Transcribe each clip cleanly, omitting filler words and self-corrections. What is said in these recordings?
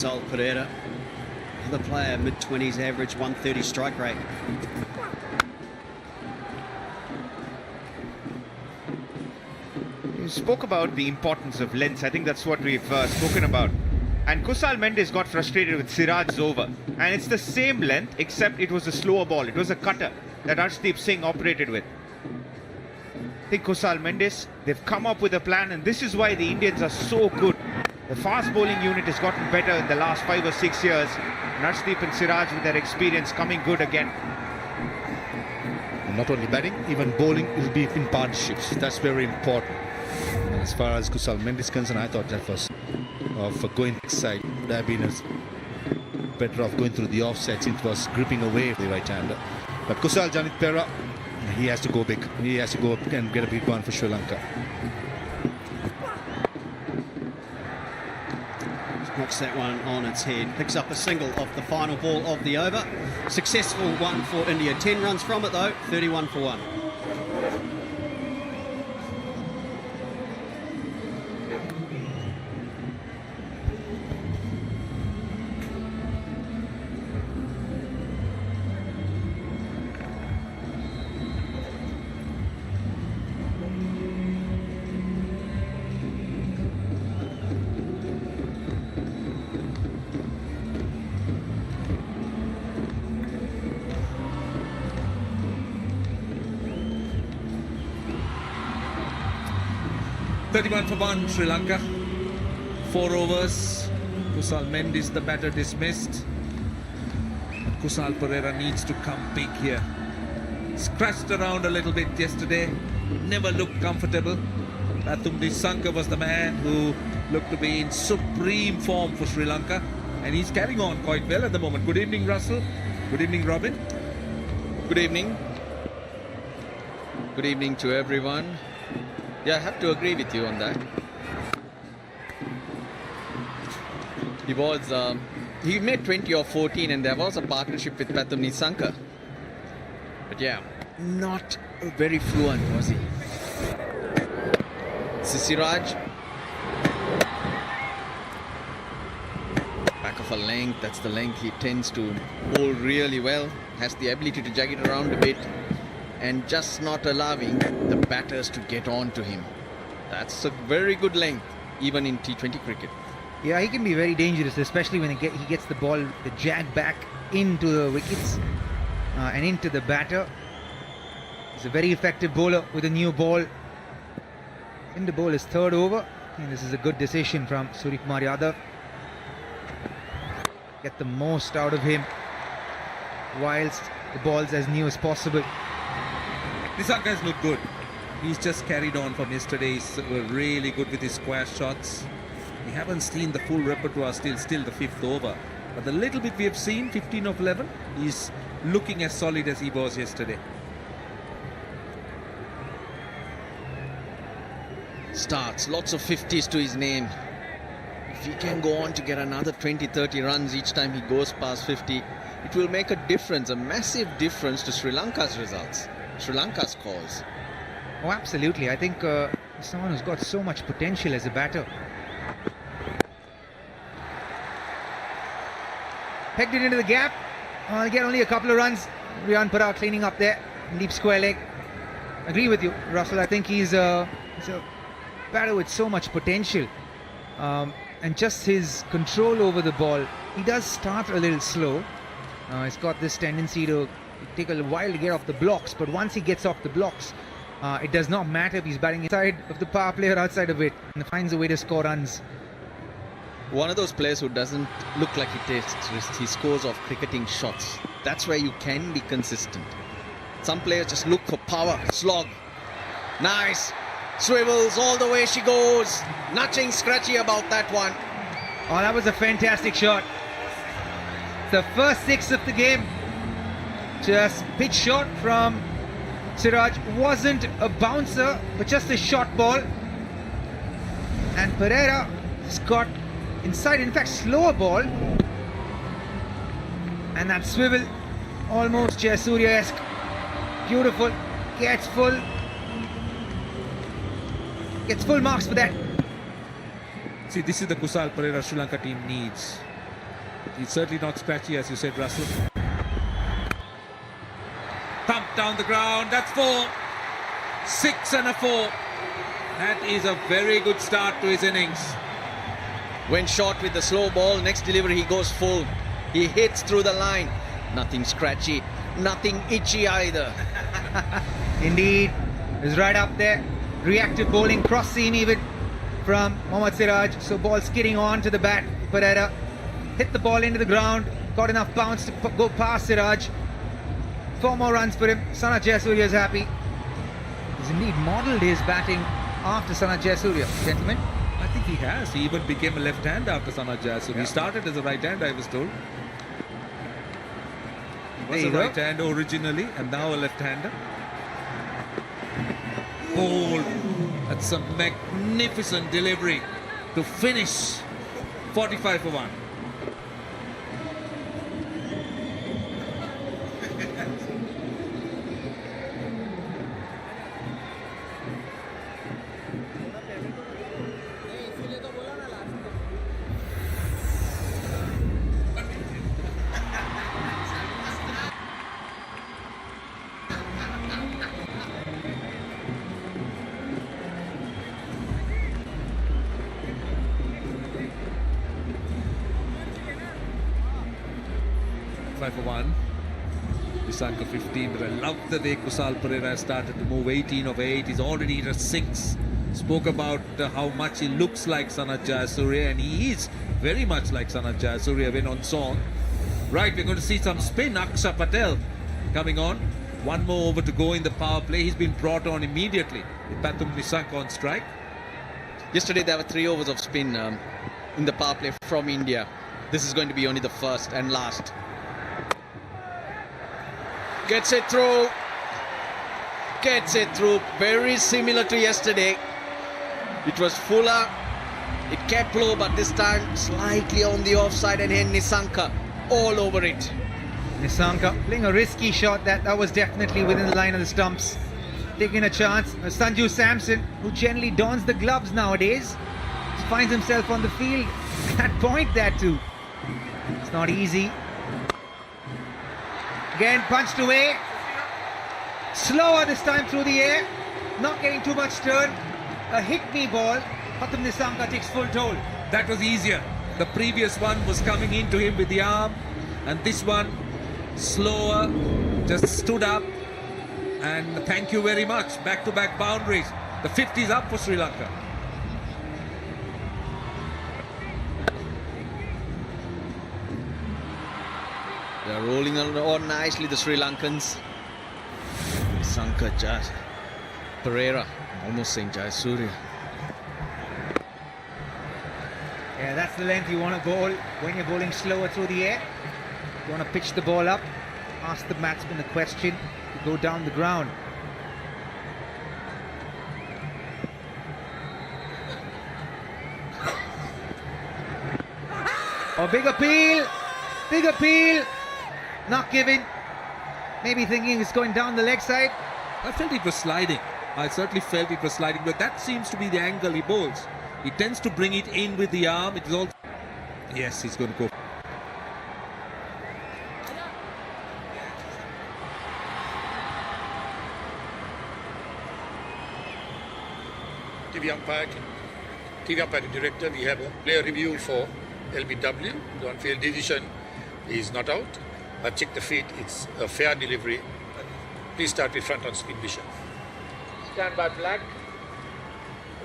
Sol Pereira, the player, mid-20s average, 130 strike rate. You spoke about the importance of length. I think that's what we've spoken about. And Kusal Mendes got frustrated with Siraj's over. And it's the same length, except it was a slower ball. It was a cutter that Arshdeep Singh operated with. I think Kusal Mendes, they've come up with a plan, and this is why the Indians are so good. The fast bowling unit has gotten better in the last 5 or 6 years. Arshdeep and Siraj, with their experience, coming good again. And not only batting, even bowling will be in partnerships. That's very important. And as far as Kusal Mendes is concerned, I thought that was for going side would have been better off going through the offside since it was gripping away the right-hander. But Kusal Janit Pereira, he has to go big. He has to go and get a big one for Sri Lanka. Knocks that one on its head. Picks up a single off the final ball of the over. Successful one for India. 10 runs from it though, 31 for 1. $31 for 1, Sri Lanka. 4 overs. Kusal Mendes, the batter, dismissed. Kusal Pereira needs to come big here. Scratched around a little bit yesterday. Never looked comfortable. Pathumdi Sanka was the man who looked to be in supreme form for Sri Lanka. And he's carrying on quite well at the moment. Good evening, Russell. Good evening, Robin. Good evening. Good evening to everyone. Yeah, I have to agree with you on that. He made 20 or 14 and there was a partnership with Pathumdi Sanka. But yeah, not very fluent, was he? Siraj. Back of a length, that's the length he tends to bowl really well. Has the ability to jug it around a bit. And just not allowing the batters to get on to him. That's a very good length, even in T20 cricket. Yeah, he can be very dangerous, especially when he gets the ball, the jag back into the wickets and into the batter. He's a very effective bowler with a new ball. In the ball is third over. I think this is a good decision from Suryakumar Yadav. Get the most out of him whilst the ball's as new as possible. Nissanka has looked good. He's just carried on from yesterday. He's really good with his square shots. We haven't seen the full repertoire still the 5th over. But the little bit we have seen, 15 of 11, he's looking as solid as he was yesterday. Starts, lots of 50s to his name. If he can go on to get another 20-30 runs each time he goes past 50, it will make a difference, a massive difference to Sri Lanka's results. Sri Lanka's cause. Oh, absolutely. I think someone who's got so much potential as a batter. Pegged it into the gap. Get only a couple of runs. Riyan Parag cleaning up there. Deep square leg. Agree with you, Russell. I think he's a batter with so much potential. And just his control over the ball. He does start a little slow. He's got this tendency to take a while to get off the blocks, but once he gets off the blocks, it does not matter if he's batting inside of the power play or outside of it, and finds a way to score runs. One of those players who doesn't look like he takes risks. He scores off cricketing shots. That's where you can be consistent. Some players just look for power, slog. Nice. Swivels all the way she goes. Nothing scratchy about that one. Oh, that was a fantastic shot. The first 6 of the game. Just pitch shot from Siraj. Wasn't a bouncer, but just a short ball. And Pereira has got inside, in fact, slower ball. And that swivel, almost Jayasuriya-esque. Beautiful. Gets full Gets full marks for that. See, this is the Kusal Pereira Sri Lanka team needs. He's certainly not scratchy, as you said, Russell. Thump down the ground. That's 4. 6 and a 4. That is a very good start to his innings. When shot with the slow ball, next delivery he goes full. He hits through the line. Nothing scratchy, nothing itchy either. Indeed, is right up there. Reactive bowling, cross seam even from Mohammad Siraj. So ball skidding on to the bat. Pereira hit the ball into the ground. Got enough bounce to go past Siraj. 4 more runs for him. Sana Jayasuriya is happy. He's indeed modelled his batting after Sana Jayasuriya, gentlemen. I think he has. He even became a left-hander after Sana Jayasuriya. He started as a right-hander, I was told. He was a right-hander originally and now a left-hander. Bold. That's a magnificent delivery to finish 45 for 1. For 1. Lanka 15, but I love the way Kusal Perera has started to move. 18 of 8. He's already hit a 6. Spoke about how much he looks like Sanat Jayasuriya, and he is very much like Sanat Jayasuriya when on song. Right, we're going to see some spin. Aksha Patel coming on. 1 more over to go in the power play. He's been brought on immediately with Pathum Nissanka on strike. Yesterday there were 3 overs of spin in the power play from India. This is going to be only the first and last. Gets it through. Gets it through. Very similar to yesterday. It was fuller. It kept low, but this time slightly on the offside, and then Nissanka all over it. Nissanka playing a risky shot. That was definitely within the line of the stumps. Taking a chance. Sanju Samson, who generally dons the gloves nowadays, finds himself on the field at point there too. It's not easy. Again punched away. Slower this time through the air. Not getting too much turn. A hit-me ball. Pathum Nissanka takes full toll. That was easier. The previous one was coming into him with the arm, and this one slower, just stood up, and thank you very much. Back-to-back boundaries. The 50 is up for Sri Lanka. They are rolling on nicely, the Sri Lankans. Nissanka, Pereira, almost saying Jayasuriya. Yeah, that's the length you want to bowl when you're bowling slower through the air. You want to pitch the ball up, ask the batsman the question, to go down the ground. Oh, big appeal, not giving. Maybe thinking it's going down the leg side. I felt it was sliding. I certainly felt it was sliding, but that seems to be the angle he bowls. He tends to bring it in with the arm. It is all. Yes, he's going to go. TV umpire director, we have a player review for LBW. The on-field decision is not out. I've checked the feet, it's a fair delivery. Please start with front on spin vision. Stand by black.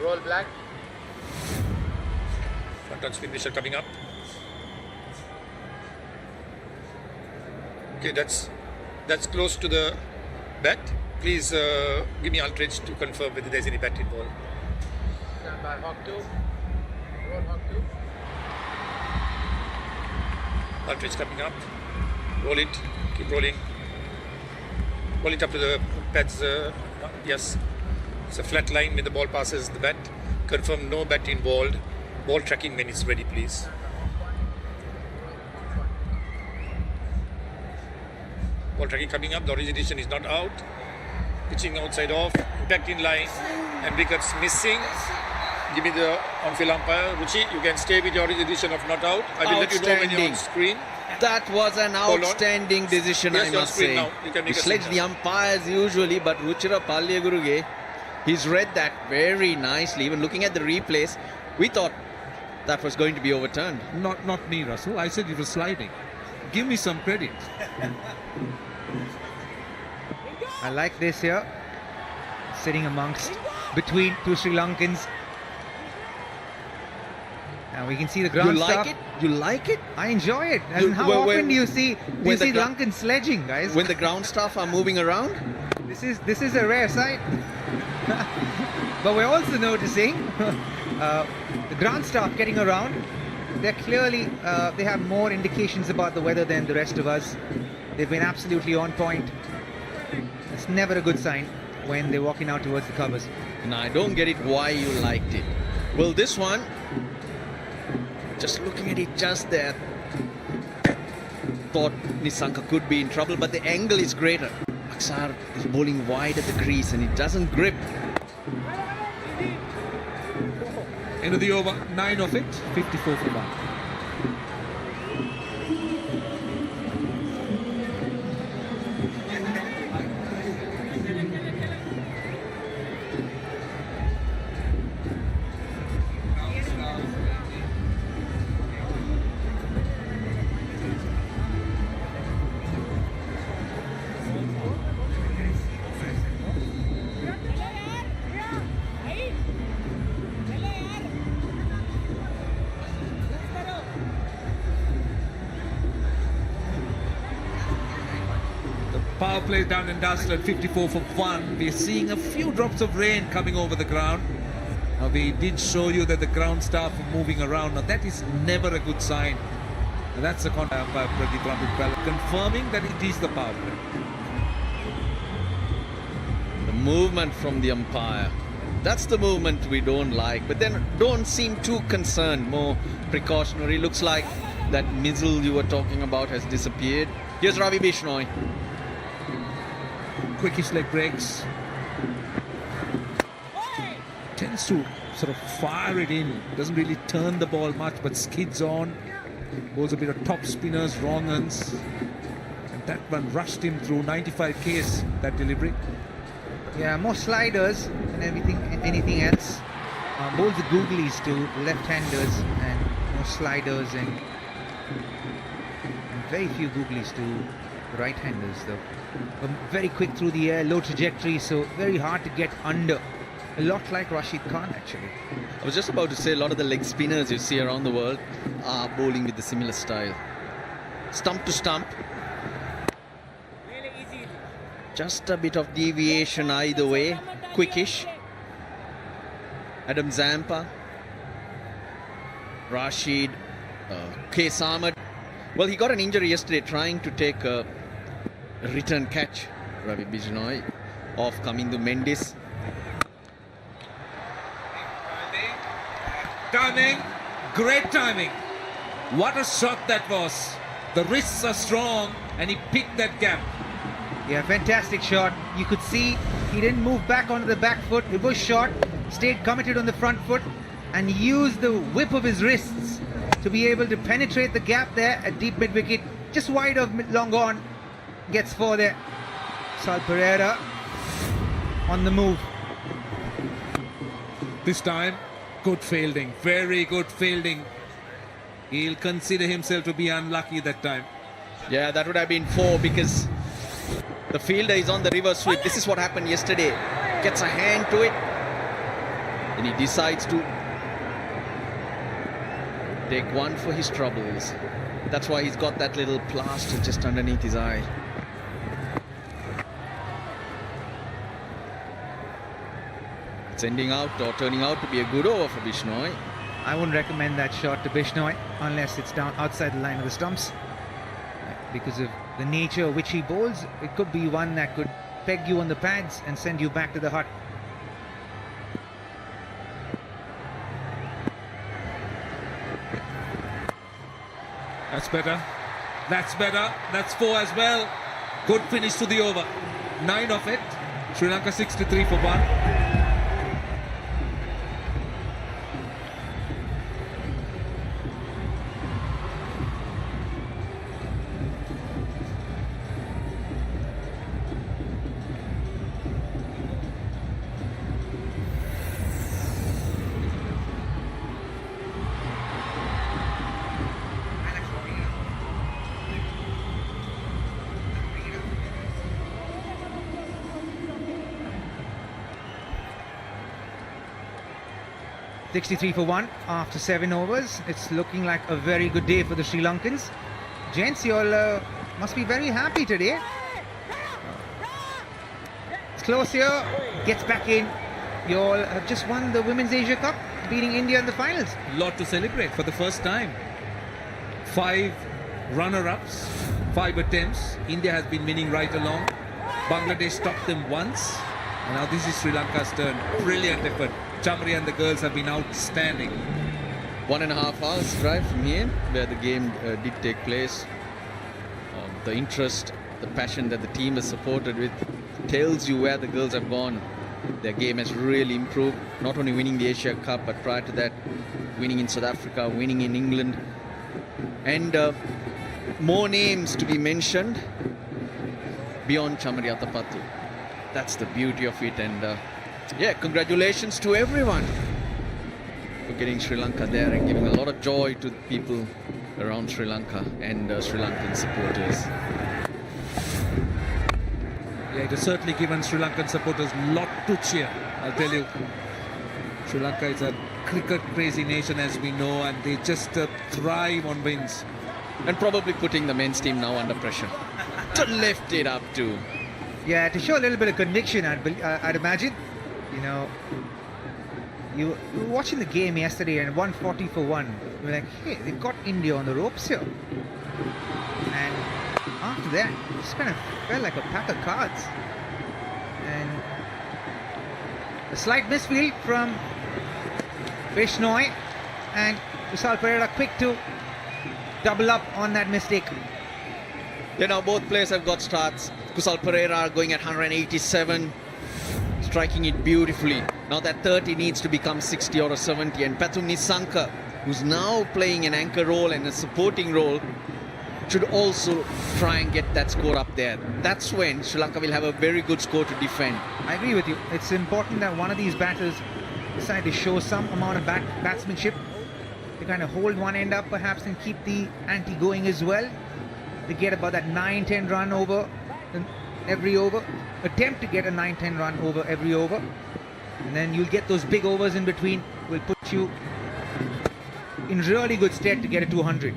Roll black. Front on spin vision coming up. Okay, that's close to the bat. Please give me outrage to confirm whether there's any bat involved. Stand by hawk 2. Roll hawk 2. Outrage coming up. Roll it. Keep rolling. Roll it up to the pads. Yes. It's a flat line when the ball passes the bat. Confirm no bat involved. Ball tracking when it's ready, please. Ball tracking coming up. The origination is not out. Pitching outside off. Impact in line. And wickets missing. give me the on-field umpire. Ruchi, you can stay with your decision of not out. I will let you know when you're on screen. That was an Hold on. outstanding decision, Yes, I you're on must screen say. now. You can We make a sledge signal. the umpires usually, but Ruchira Palyaguruge, he's read that very nicely. Even looking at the replays, we thought that was going to be overturned. Not me, Russell. I said it was sliding. Give me some credit. I like this here. Sitting amongst, between two Sri Lankans. Now we can see the ground You like stuff. it? You like it? I enjoy it. You- And how when- often when- do you see when the gra- Lankan sledging, guys? When the ground staff are moving around? This is a rare sight. But we're also noticing the ground staff getting around. They're clearly they have more indications about the weather than the rest of us. They've been absolutely on point. It's never a good sign when they're walking out towards the covers. And I don't get it why you liked it. Well, this one, just looking at it just there, thought Nisanka could be in trouble, but the angle is greater. Aksar is bowling wide at the crease and it doesn't grip. End of the over, 9 of it, 54 for 1. Power play done and dusted, 54 for 1. We're seeing a few drops of rain coming over the ground. Now we did show you that the ground staff are moving around. Now that is never a good sign. And that's a contact by Pradeep Ramit confirming that it is the power play. The movement from the umpire. That's the movement we don't like. But then don't seem too concerned, more precautionary. Looks like that mizzle you were talking about has disappeared. Here's Ravi Bishnoi. Quickish leg breaks. Tends to sort of fire it in. Doesn't really turn the ball much, but skids on. Goes a bit of top spinners, wrong uns. And that one rushed him through 95 Ks, that delivery. Yeah, more sliders than anything else. Bowls the googlies to left-handers and more sliders and very few googlies to right-handers though. Very quick through the air, low trajectory, so very hard to get under. A lot like Rashid Khan actually. I was just about to say a lot of the leg spinners you see around the world are bowling with a similar style. Stump to stump. Just a bit of deviation either way. Quickish. Adam Zampa. Rashid. K. Samad. Well, he got an injury yesterday trying to take a return catch. Ravi Bishnoi off Kamindu Mendis. Timing, great timing. What a shot that was. The wrists are strong and he picked that gap. Yeah, fantastic shot. You could see he didn't move back onto the back foot. It was short, stayed committed on the front foot and used the whip of his wrists to be able to penetrate the gap there at deep mid-wicket. Just wide of long on. Gets 4 there. Sal Pereira on the move. This time, good fielding, very good fielding. He'll consider himself to be unlucky that time. Yeah, that would have been 4 because the fielder is on the reverse sweep. This is what happened yesterday. Gets a hand to it. Then he decides to take one for his troubles. That's why he's got that little plaster just underneath his eye. It's ending out or turning out to be a good over for Bishnoi. I wouldn't recommend that shot to Bishnoi unless it's down outside the line of the stumps. Because of the nature which he bowls, it could be one that could peg you on the pads and send you back to the hut. That's better. That's better. That's 4 as well. Good finish to the over. 9 of it. Sri Lanka 63 for 1. 63 for 1 after 7 overs. It's looking like a very good day for the Sri Lankans. Gents, you all must be very happy today. It's close here, gets back in. You all have just won the Women's Asia Cup, beating India in the finals. Lot to celebrate for the first time. 5 runner-ups, 5 attempts. India has been winning right along. Bangladesh stopped them once. And now this is Sri Lanka's turn. Brilliant effort. Chamari and the girls have been outstanding. 1.5 hours drive from here, where the game did take place. The interest, the passion that the team is supported with tells you where the girls have gone. Their game has really improved, not only winning the Asia Cup, but prior to that, winning in South Africa, winning in England. And more names to be mentioned beyond Chamari Atapattu. That's the beauty of it. And yeah, congratulations to everyone for getting Sri Lanka there and giving a lot of joy to the people around Sri Lanka and Sri Lankan supporters. Yeah, it has certainly given Sri Lankan supporters a lot to cheer, I'll tell you. Sri Lanka is a cricket-crazy nation, as we know, and they just thrive on wins. And probably putting the men's team now under pressure to lift it up too. Yeah, to show a little bit of conviction, I'd imagine. You know, you were watching the game yesterday and 140 for 1. You're like, hey, they've got India on the ropes here. And after that, it just kind of felt like a pack of cards. And a slight misfield from Vishnoi, and Kusal Pereira quick to double up on that mistake. You know, both players have got starts. Kusal Pereira going at 187, striking it beautifully. Now that 30 needs to become 60 or a 70. And Pathum Nissanka, who's now playing an anchor role and a supporting role, should also try and get that score up there. That's when Sri Lanka will have a very good score to defend. I agree with you. It's important that one of these batters decide to show some amount of batsmanship, to kind of hold one end up perhaps and keep the ante going as well. To get about that 9-10 run over every over. Attempt to get a 9-10 run over every over. And then you'll get those big overs in between. Will put you in really good stead to get a 200.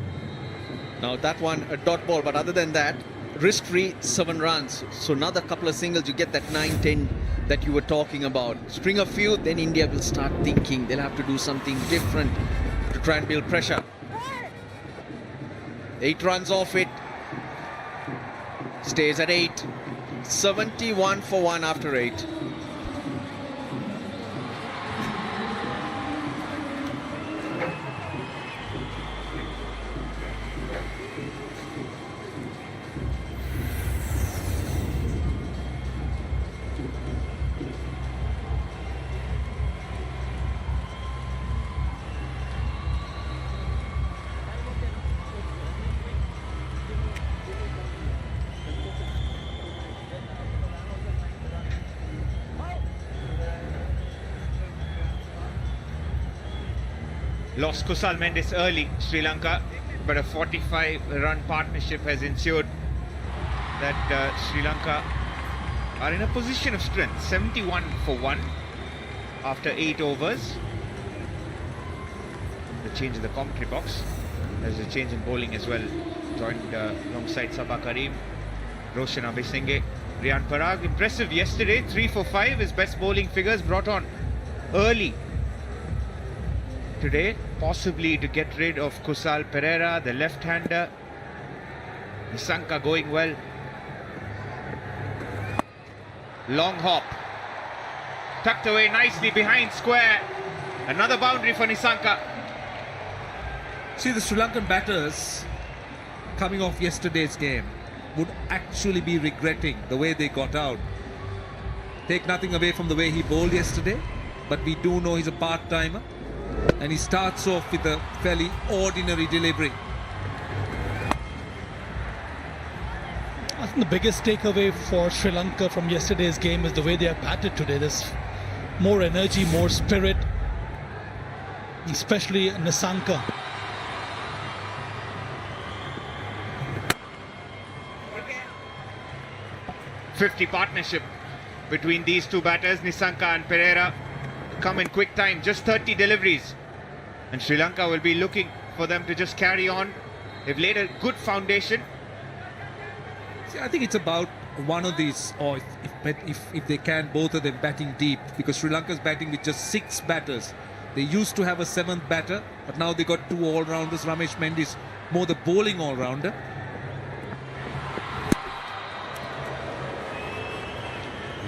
Now that one, a dot ball, but other than that, risk-free 7 runs. So another couple of singles, you get that 9-10 that you were talking about. String a few, then India will start thinking they'll have to do something different to try and build pressure. 8 runs off it. Stays at 8. 71 for 1 after 8. Lost Kusal Mendis early, Sri Lanka, but a 45-run partnership has ensured that Sri Lanka are in a position of strength. 71 for 1 after 8 overs. The change in the commentary box. There's a change in bowling as well. Joined alongside Sabah Karim, Roshan Abhisinghe, Riyan Parag. Impressive yesterday, 3 for 5. His best bowling figures brought on early today, possibly to get rid of Kusal Pereira, the left-hander. Nissanka going well. Long hop. Tucked away nicely behind square. Another boundary for Nissanka. See, the Sri Lankan batters coming off yesterday's game would actually be regretting the way they got out. Take nothing away from the way he bowled yesterday, but we do know he's a part-timer. And he starts off with a fairly ordinary delivery. I think the biggest takeaway for Sri Lanka from yesterday's game is the way they have batted today. There's more energy, more spirit, especially Nissanka. .50 partnership between these two batters, Nissanka and Pereira. come in quick time, just 30 deliveries. And Sri Lanka will be looking for them to just carry on. They've laid a good foundation. See, I think it's about one of these, or if they can, both of them batting deep, because Sri Lanka's batting with just 6 batters. They used to have a 7th batter, but now they got 2 all-rounders. Ramesh Mendis, more the bowling all-rounder.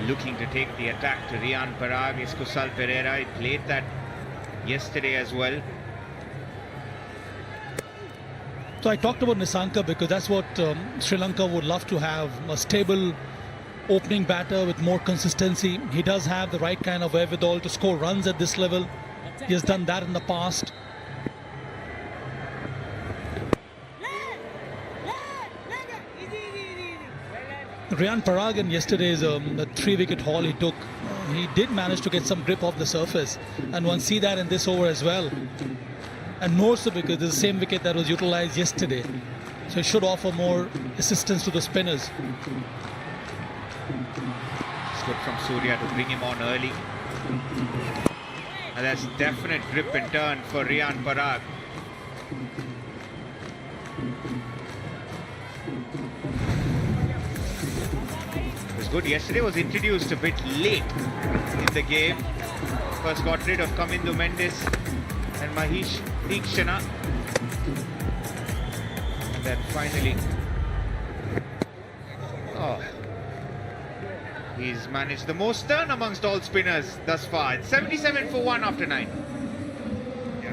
Looking to take the attack to Riyan Parag is Kusal Pereira. He played that yesterday as well. So I talked about Nissanka because that's what Sri Lanka would love to have, a stable opening batter with more consistency. He does have the right kind of wherewithal to score runs at this level. He has done that in the past. Riyan Parag in yesterday's the 3-wicket haul he took, he did manage to get some grip off the surface, and one see that in this over as well. And more so because it's the same wicket that was utilized yesterday. So it should offer more assistance to the spinners. It's good from Surya to bring him on early. And that's definite grip and turn for Riyan Parag. It was good. Yesterday was introduced a bit late in the game. First got rid of Kamindu Mendis and Mahesh Deekshana. And then finally, he's managed the most turn amongst all spinners thus far. It's 77 for 1 after 9. Yeah.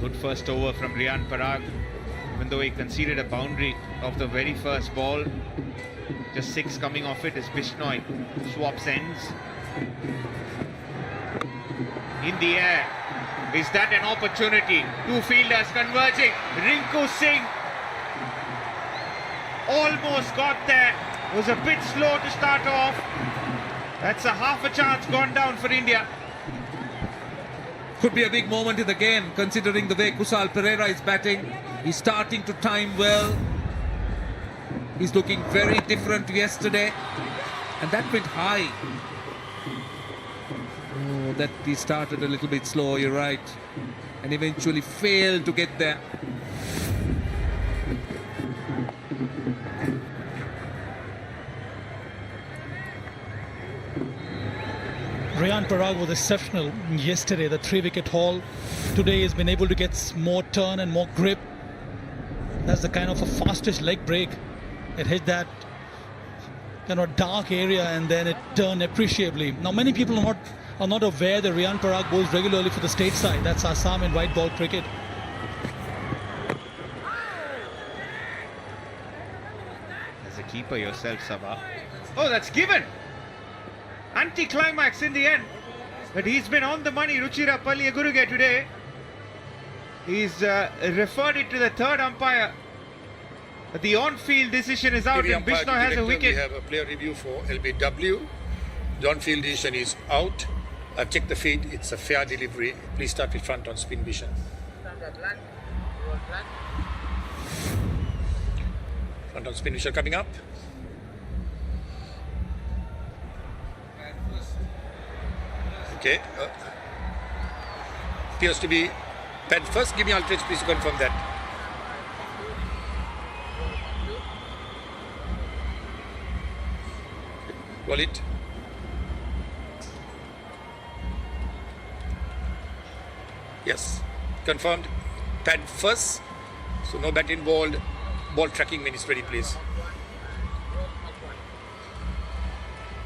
Good first over from Riyan Parag, even though he conceded a boundary of the very first ball. Just 6 coming off it as Bishnoi swaps ends. In the air, is that an opportunity? 2 fielders converging. Rinku Singh almost got there. Was a bit slow to start off. That's a half a chance gone down for India. Could be a big moment in the game, considering the way Kusal Pereira is batting. He's starting to time well. He's looking very different to yesterday. And that went high. Oh, that he started a little bit slow, you're right. And eventually failed to get there. Riyan Parag was exceptional yesterday, the 3-wicket haul. Today he's been able to get more turn and more grip. That's the kind of a fastest leg break. It hit that kind of dark area and then it turned appreciably. Now many people are not aware that Riyan Parag bowls regularly for the state side. That's Assam in white ball cricket. As a keeper yourself, Sabha. Oh, that's given! Anti-climax in the end. But he's been on the money, Ruchira Palliaguruge today. He's referred it to the 3rd umpire. But the on-field decision is out and Bishnoi has a wicket. We have a player review for LBW. The on-field decision is out. I've checked the feed. It's a fair delivery. Please start with front on spin vision. Front on spin vision coming up. Okay. Appears to be pen first. Give me alternate, please, to confirm that. Roll it. Yes. Confirmed. Pad first. So no bat involved. Ball tracking when it's ready, please.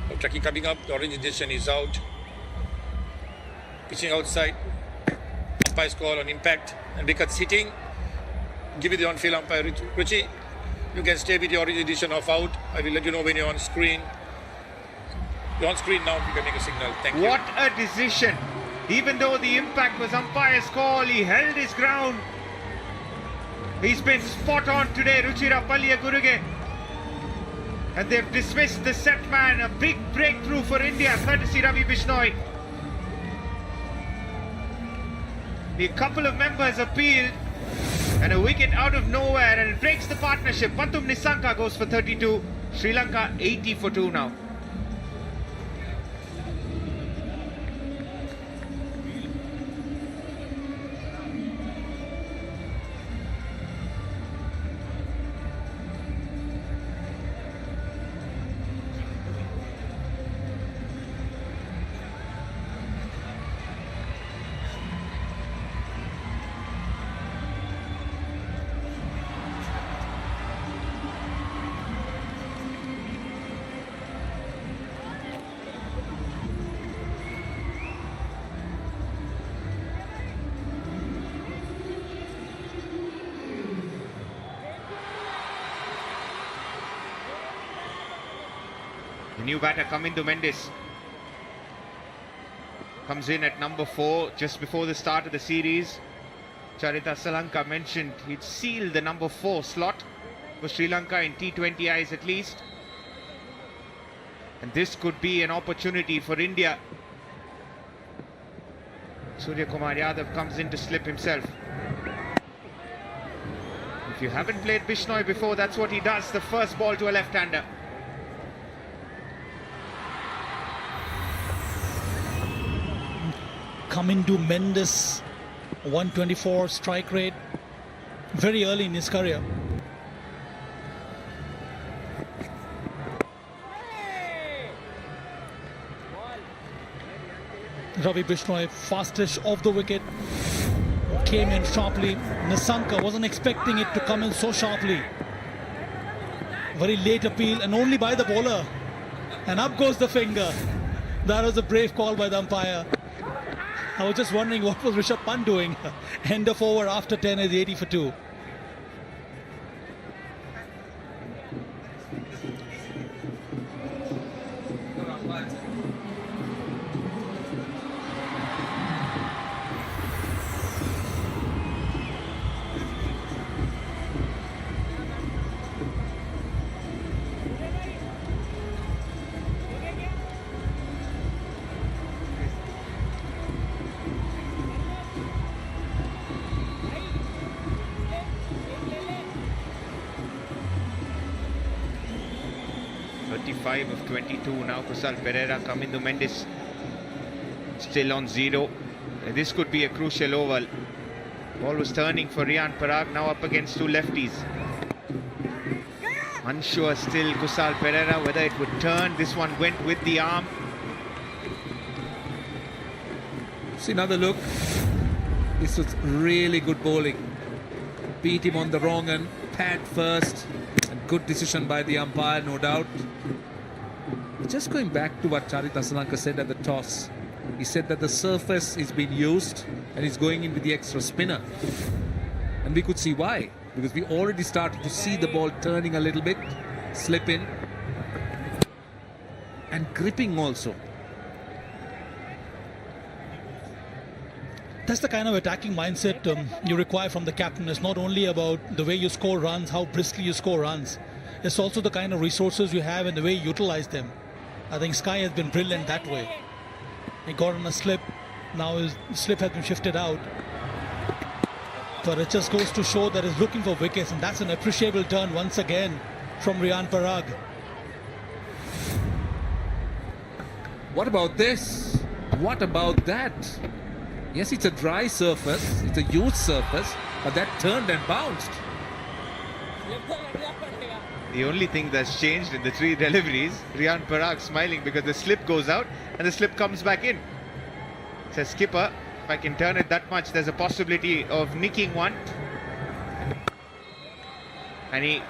Ball tracking coming up. The orange indication is out. Pitching outside. Umpire's call on impact and wickets hitting. Give it the on-field umpire, Ruchi. You can stay with your original decision of out. I will let you know when you're on screen. You're on screen now, you can make a signal. Thank you. What a decision. Even though the impact was umpire's call, he held his ground. He's been spot on today, Ruchira Palliya Guruge. And they've dismissed the set man. A big breakthrough for India, courtesy Ravi Bishnoi. A couple of members appealed, and a wicket out of nowhere, and it breaks the partnership. Pathum Nissanka goes for 32. Sri Lanka 80 for 2 now. The new batter, Kamindu Mendes, comes in at number 4 just before the start of the series. Charita Salanka mentioned he'd seal the number 4 slot for Sri Lanka in T20 eyes at least. And this could be an opportunity for India. Surya Kumar Yadav comes in to slip himself. If you haven't played Bishnoi before, that's what he does, the first ball to a left-hander. Kamindu Mendes, 124 strike rate, very early in his career. Ravi Bishnoi, fastest off the wicket, came in sharply. Nissanka wasn't expecting it to come in so sharply. Very late appeal, and only by the bowler. And up goes the finger. That was a brave call by the umpire. I was just wondering what was Rishabh Pant doing. End of over after 10 is 80 for 2. Of 22 now. Kusal Pereira, Kamindu Mendes still on 0. This could be a crucial over. Ball was turning for Riyan Parag, now up against 2 lefties. Unsure still Kusal Pereira whether it would turn. This one went with the arm. See another look. This was really good bowling. Beat him on the wrong end, pad first, and good decision by the umpire, no doubt. Just going back to what Charita Salanka said at the toss, he said that the surface is being used and he's going in with the extra spinner. And we could see why, because we already started to see the ball turning a little bit, slip in, and gripping also. That's the kind of attacking mindset you require from the captain. It's not only about the way you score runs, how briskly you score runs. It's also the kind of resources you have and the way you utilize them. I think Sky has been brilliant that way. He got on a slip. Now his slip has been shifted out. But it just goes to show that he's looking for wickets, and that's an appreciable turn once again from Riyan Parag. What about this? What about that? Yes, it's a dry surface, it's a huge surface, but that turned and bounced. The only thing that's changed in the 3 deliveries, Riyan Parag smiling because the slip goes out and the slip comes back in. Says skipper, if I can turn it that much, there's a possibility of nicking one. And he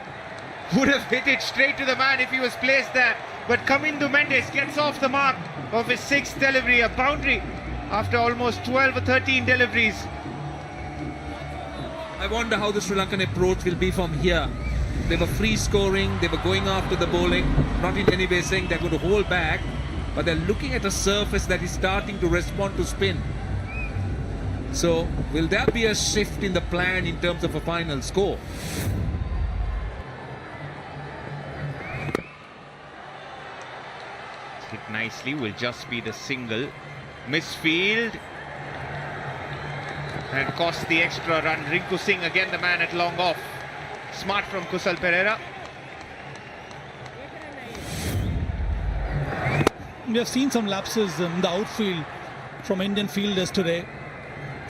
would have hit it straight to the man if he was placed there. But Kamindu Mendes gets off the mark of his 6th delivery, a boundary after almost 12 or 13 deliveries. I wonder how the Sri Lankan approach will be from here. They were free scoring, they were going after the bowling, not in any way saying they're going to hold back, but they're looking at a surface that is starting to respond to spin. So, will there be a shift in the plan in terms of a final score? Hit nicely, will just be the single. Misfield. And cost the extra run. Rinku Singh again the man at long off. Smart from Kusal Pereira. We have seen some lapses in the outfield from Indian fielders today.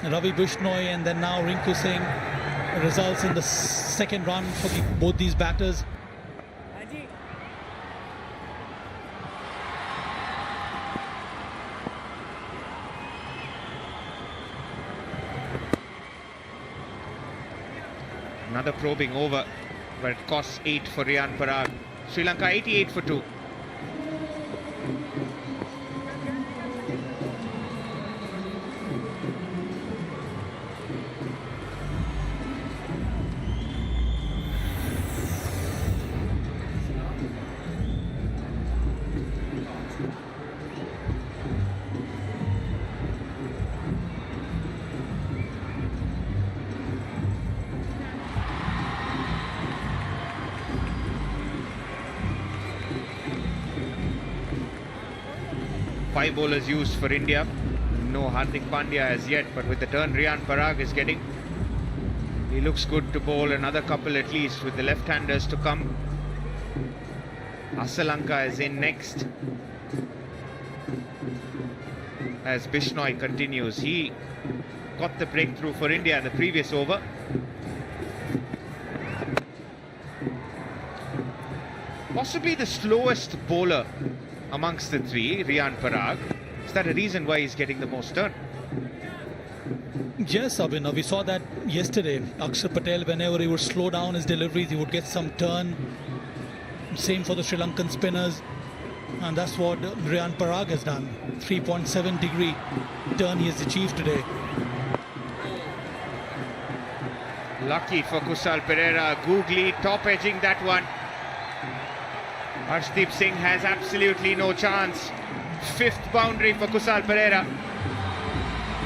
Ravi Bishnoi and then now Rinku Singh results in the second run for both these batters. Another probing over, but it costs 8 for Riyan Parag. Sri Lanka 88 for 2. Five bowlers used for India. No Hardik Pandya as yet, but with the turn Riyan Parag is getting, he looks good to bowl another couple at least with the left-handers to come. Asalanka is in next as Bishnoi continues. He got the breakthrough for India in the previous over. Possibly the slowest bowler amongst the three, Riyan Parag. Is that a reason why he's getting the most turn? Yes, Abhinav, we saw that yesterday. Akshar Patel, whenever he would slow down his deliveries, he would get some turn. Same for the Sri Lankan spinners. And that's what Riyan Parag has done. 3.7 degree turn he has achieved today. Lucky for Kusal Pereira. Googly top edging that one. Arshdeep Singh has absolutely no chance. Fifth boundary for Kusal Pereira.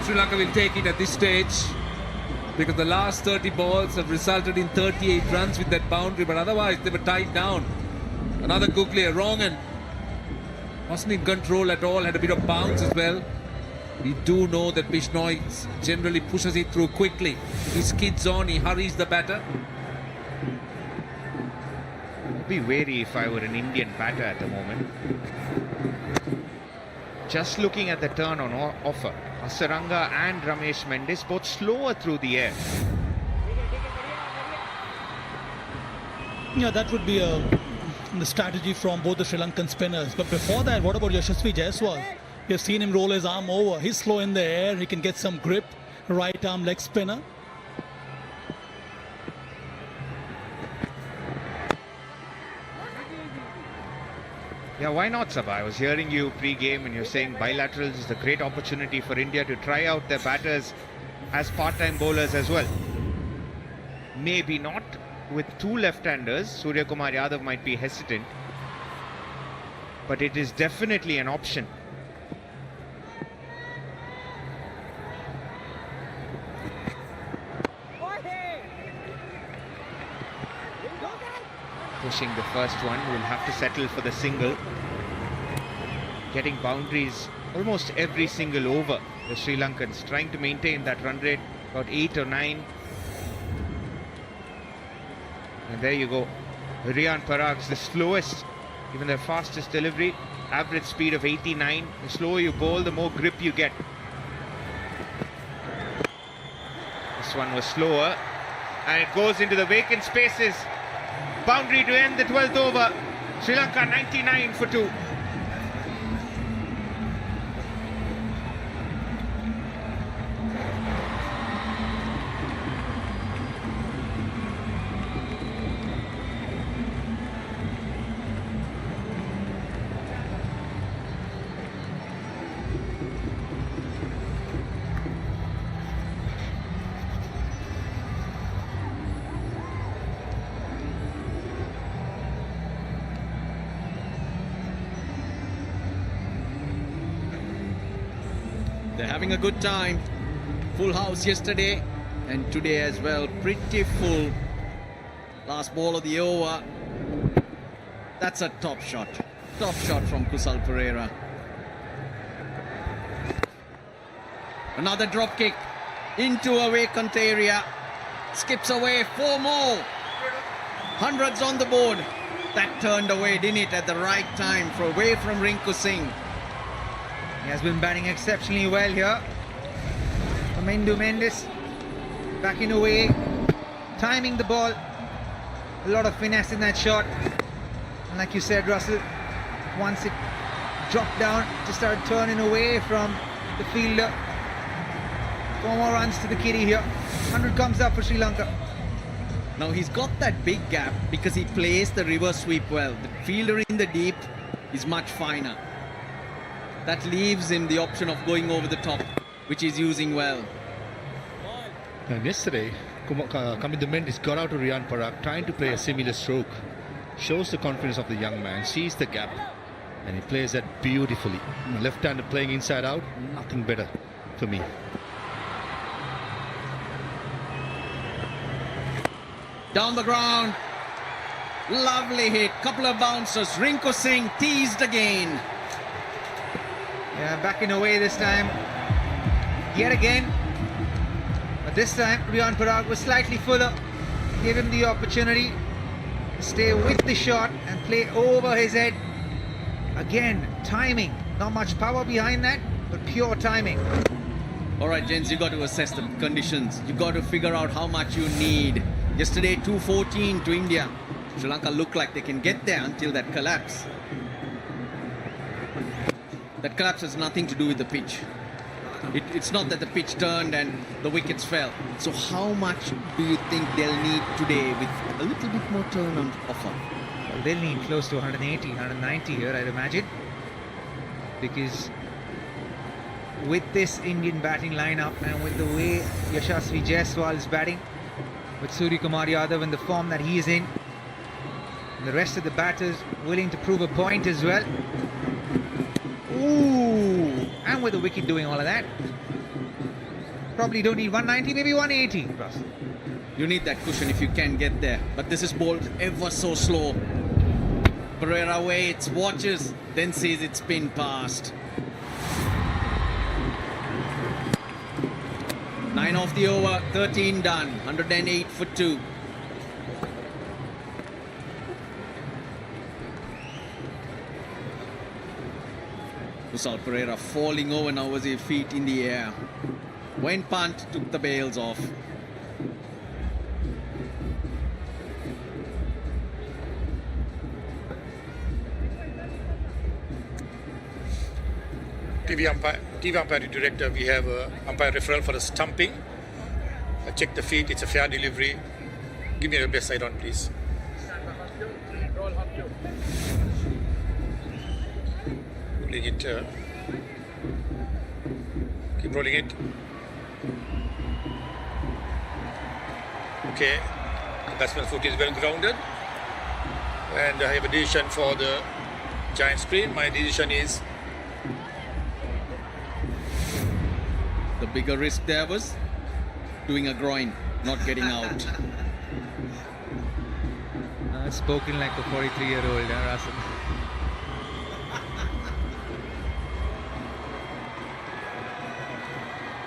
Sri Lanka will take it at this stage because the last 30 balls have resulted in 38 runs with that boundary, but otherwise they were tied down. Another Googly, a wrong and wasn't in control at all, had a bit of bounce as well. We do know that Bishnoi generally pushes it through quickly. He skids on, he hurries the batter. I'd be wary if I were an Indian batter at the moment. Just looking at the turn on offer, Asaranga and Ramesh Mendes both slower through the air. Yeah, that would be the strategy from both the Sri Lankan spinners. But before that, what about Yashasvi Jaiswal? You've seen him roll his arm over. He's slow in the air. He can get some grip. Right arm leg spinner. Yeah, why not, Sabha? I was hearing you pre-game and you're saying bilaterals is a great opportunity for India to try out their batters as part-time bowlers as well. Maybe not with two left-handers. Surya Kumar Yadav might be hesitant, but it is definitely an option. Pushing the first one, will have to settle for the single. Getting boundaries almost every single over. The Sri Lankans trying to maintain that run rate, about 8 or 9. And there you go. Riyan Parag's the slowest, even the fastest delivery. Average speed of 89. The slower you bowl, the more grip you get. This one was slower. And it goes into the vacant spaces. Boundary to end the 12th over. Sri Lanka 99 for 2. having a good time. Full house yesterday and today as well. Pretty full. Last ball of the over. That's a top shot. Top shot from Kusal Pereira. Another drop kick into a vacant area. Skips away, 4 more. Hundreds on the board. That turned away, didn't it, at the right time, away from Rinku Singh. He has been batting exceptionally well here. Amendu Mendes backing away, timing the ball. A lot of finesse in that shot. And like you said, Russell, once it dropped down, just started turning away from the fielder. 4 more runs to the kitty here. 100 comes up for Sri Lanka. Now he's got that big gap because he plays the reverse sweep well. The fielder in the deep is much finer. That leaves him the option of going over the top, which he's using well. And yesterday, Amendu Mendes got out to Riyan Parag trying to play a similar stroke. Shows the confidence of the young man, sees the gap, and he plays that beautifully. Left-hander playing inside out, nothing better for me. Down the ground. Lovely hit. Couple of bounces. Rinku Singh teased again. Yeah, backing away this time. Yet again. But this time, Riyan Parag was slightly fuller. Gave him the opportunity to stay with the shot and play over his head. Again, timing. Not much power behind that, but pure timing. All right, gents, you got to assess the conditions. You got to figure out how much you need. Yesterday, 214 to India. Sri Lanka looked like they can get there until that collapse. That collapse has nothing to do with the pitch. It's not that the pitch turned and the wickets fell. So how much do you think they'll need today with a little bit more turn on offer? Well, they'll need close to 180, 190 here, I'd imagine. Because with this Indian batting lineup and with the way Yashasvi Jaiswal is batting, with Surya Kumar Yadav in the form that he is in, and the rest of the batters willing to prove a point as well. Ooh, and with the wicket doing all of that, probably don't need 190, maybe 180. Russ. You need that cushion if you can get there. But this is bowled ever so slow. Pereira waits, watches, then sees it spin past. 9 off the over, 13 done, 108 for 2. Kusal Pereira falling over now with his feet in the air. Went punt, took the bails off. TV umpire director, we have umpire referral for a stumping. Check the feet, it's a fair delivery. Give me the best side on, please. Roll hop 2. Rolling it. Keep rolling it. Okay, the batsman's foot is well grounded. And I have a decision for the giant spin. My decision is The bigger risk there was doing a groin, not getting out. Spoken like a 43-year-old, Russell.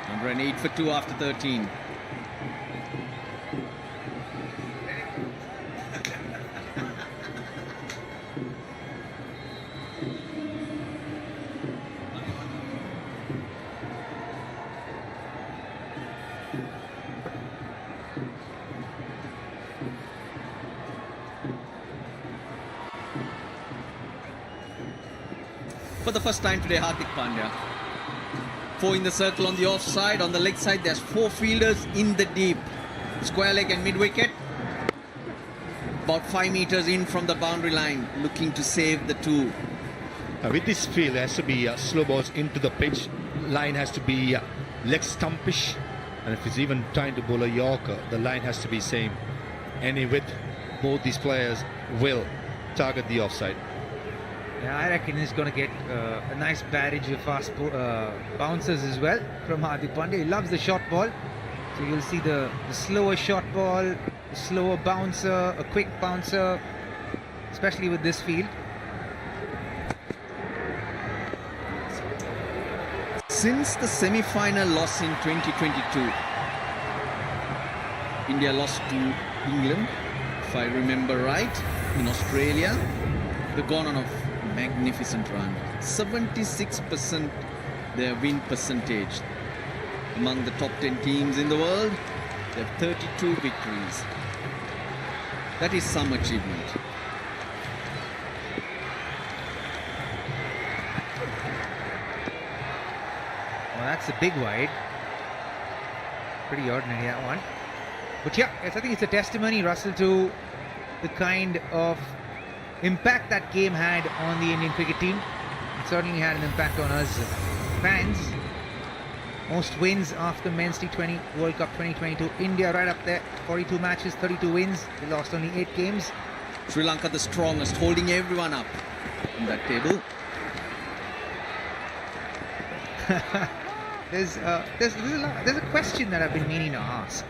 Number an 8 for 2 after 13. For the first time today, Hardik Pandya. 4 in the circle on the offside. On the leg side, there's 4 fielders in the deep. Square leg and mid wicket. About 5 meters in from the boundary line, looking to save the 2. With this field, there has to be slow balls into the pitch. Line has to be leg stumpish. And if it's even trying to bowl a Yorker, the line has to be same. Any width, both these players will target the offside. Yeah, I reckon he's going to get a nice barrage of fast bouncers as well from Hardik Pandya. He loves the short ball. So you'll see the slower short ball, the slower bouncer, a quick bouncer, especially with this field. Since the semi-final loss in 2022, India lost to England, if I remember right, in Australia. They've gone on a magnificent run. 76% their win percentage. Among the top 10 teams in the world, they have 32 victories. That is some achievement. Well, that's a big wide. Pretty ordinary, that one. But yeah, yes, I think it's a testimony, Russell, to the kind of impact that game had on the Indian cricket team. It certainly had an impact on us fans. Most wins after men's T20 World Cup 2022. India right up there, 42 matches, 32 wins. They lost only 8 games. Sri Lanka the strongest, holding everyone up in that table. There's a question that I've been meaning to ask.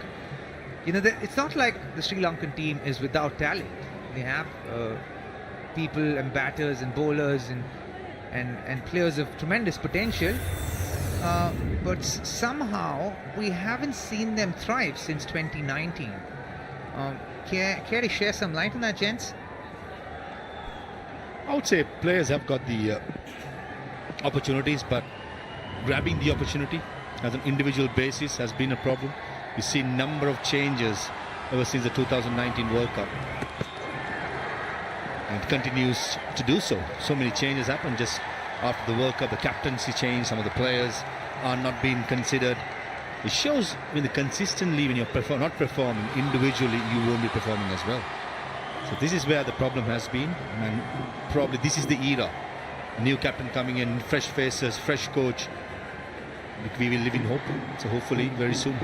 You know, it's not like the Sri Lankan team is without talent. They have people and batters and bowlers and players of tremendous potential. But somehow we haven't seen them thrive since 2019. Care to share some light on that, gents? I would say players have got the opportunities, but grabbing the opportunity as an individual basis has been a problem. We've seen number of changes ever since the 2019 World Cup, and it continues to do so. So many changes happened just after the World Cup. The captaincy changed, some of the players are not being considered. It shows when consistently when you're not performing individually, you won't be performing as well. So this is where the problem has been, and probably this is the era. New captain coming in, fresh faces, fresh coach. We will live in hope. So hopefully very soon.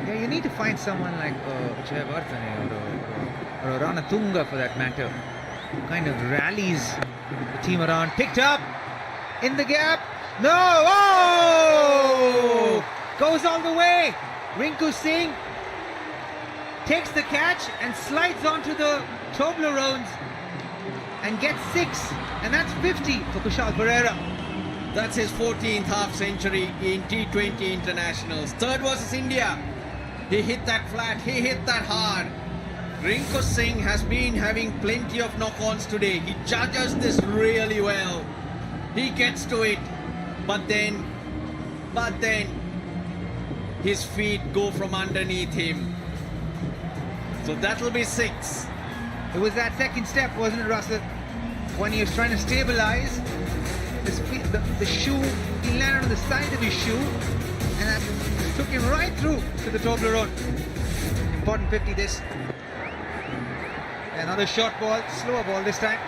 Yeah, you need to find someone like Jayavardhane or Ranatunga for that matter, who kind of rallies the team around. Picked up in the gap. No! Oh! Goes all the way. Rinku Singh takes the catch and slides onto the Toblerones and gets 6. And that's 50 for Kushal Perera. That's his 14th half century in T20 internationals. Third versus India. He hit that flat, he hit that hard. Rinku Singh has been having plenty of knock-ons today. He judges this really well. He gets to it, but then his feet go from underneath him. So that'll be 6. It was that second step, wasn't it, Russell? When he was trying to stabilize the shoe, he landed on the side of his shoe, and that took him right through to the Toblerone. Important 50 this. Another short ball, slower ball this time.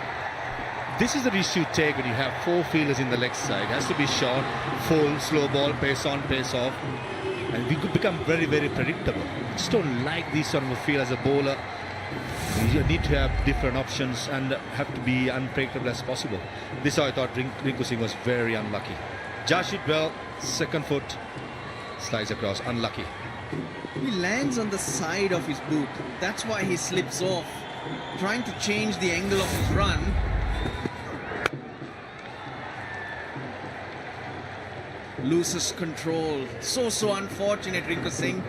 This is the risk you take when you have 4 fielders in the leg side. It has to be short, full, slow ball, pace on, pace off. And we could become very, very predictable. I just don't like this sort of a field as a bowler. You need to have different options and have to be unpredictable as possible. This I thought Rinku Singh was very unlucky. Josh it well, second foot, slides across, unlucky. He lands on the side of his boot. That's why he slips off, trying to change the angle of his run. Loses control. So unfortunate, Rinku Singh.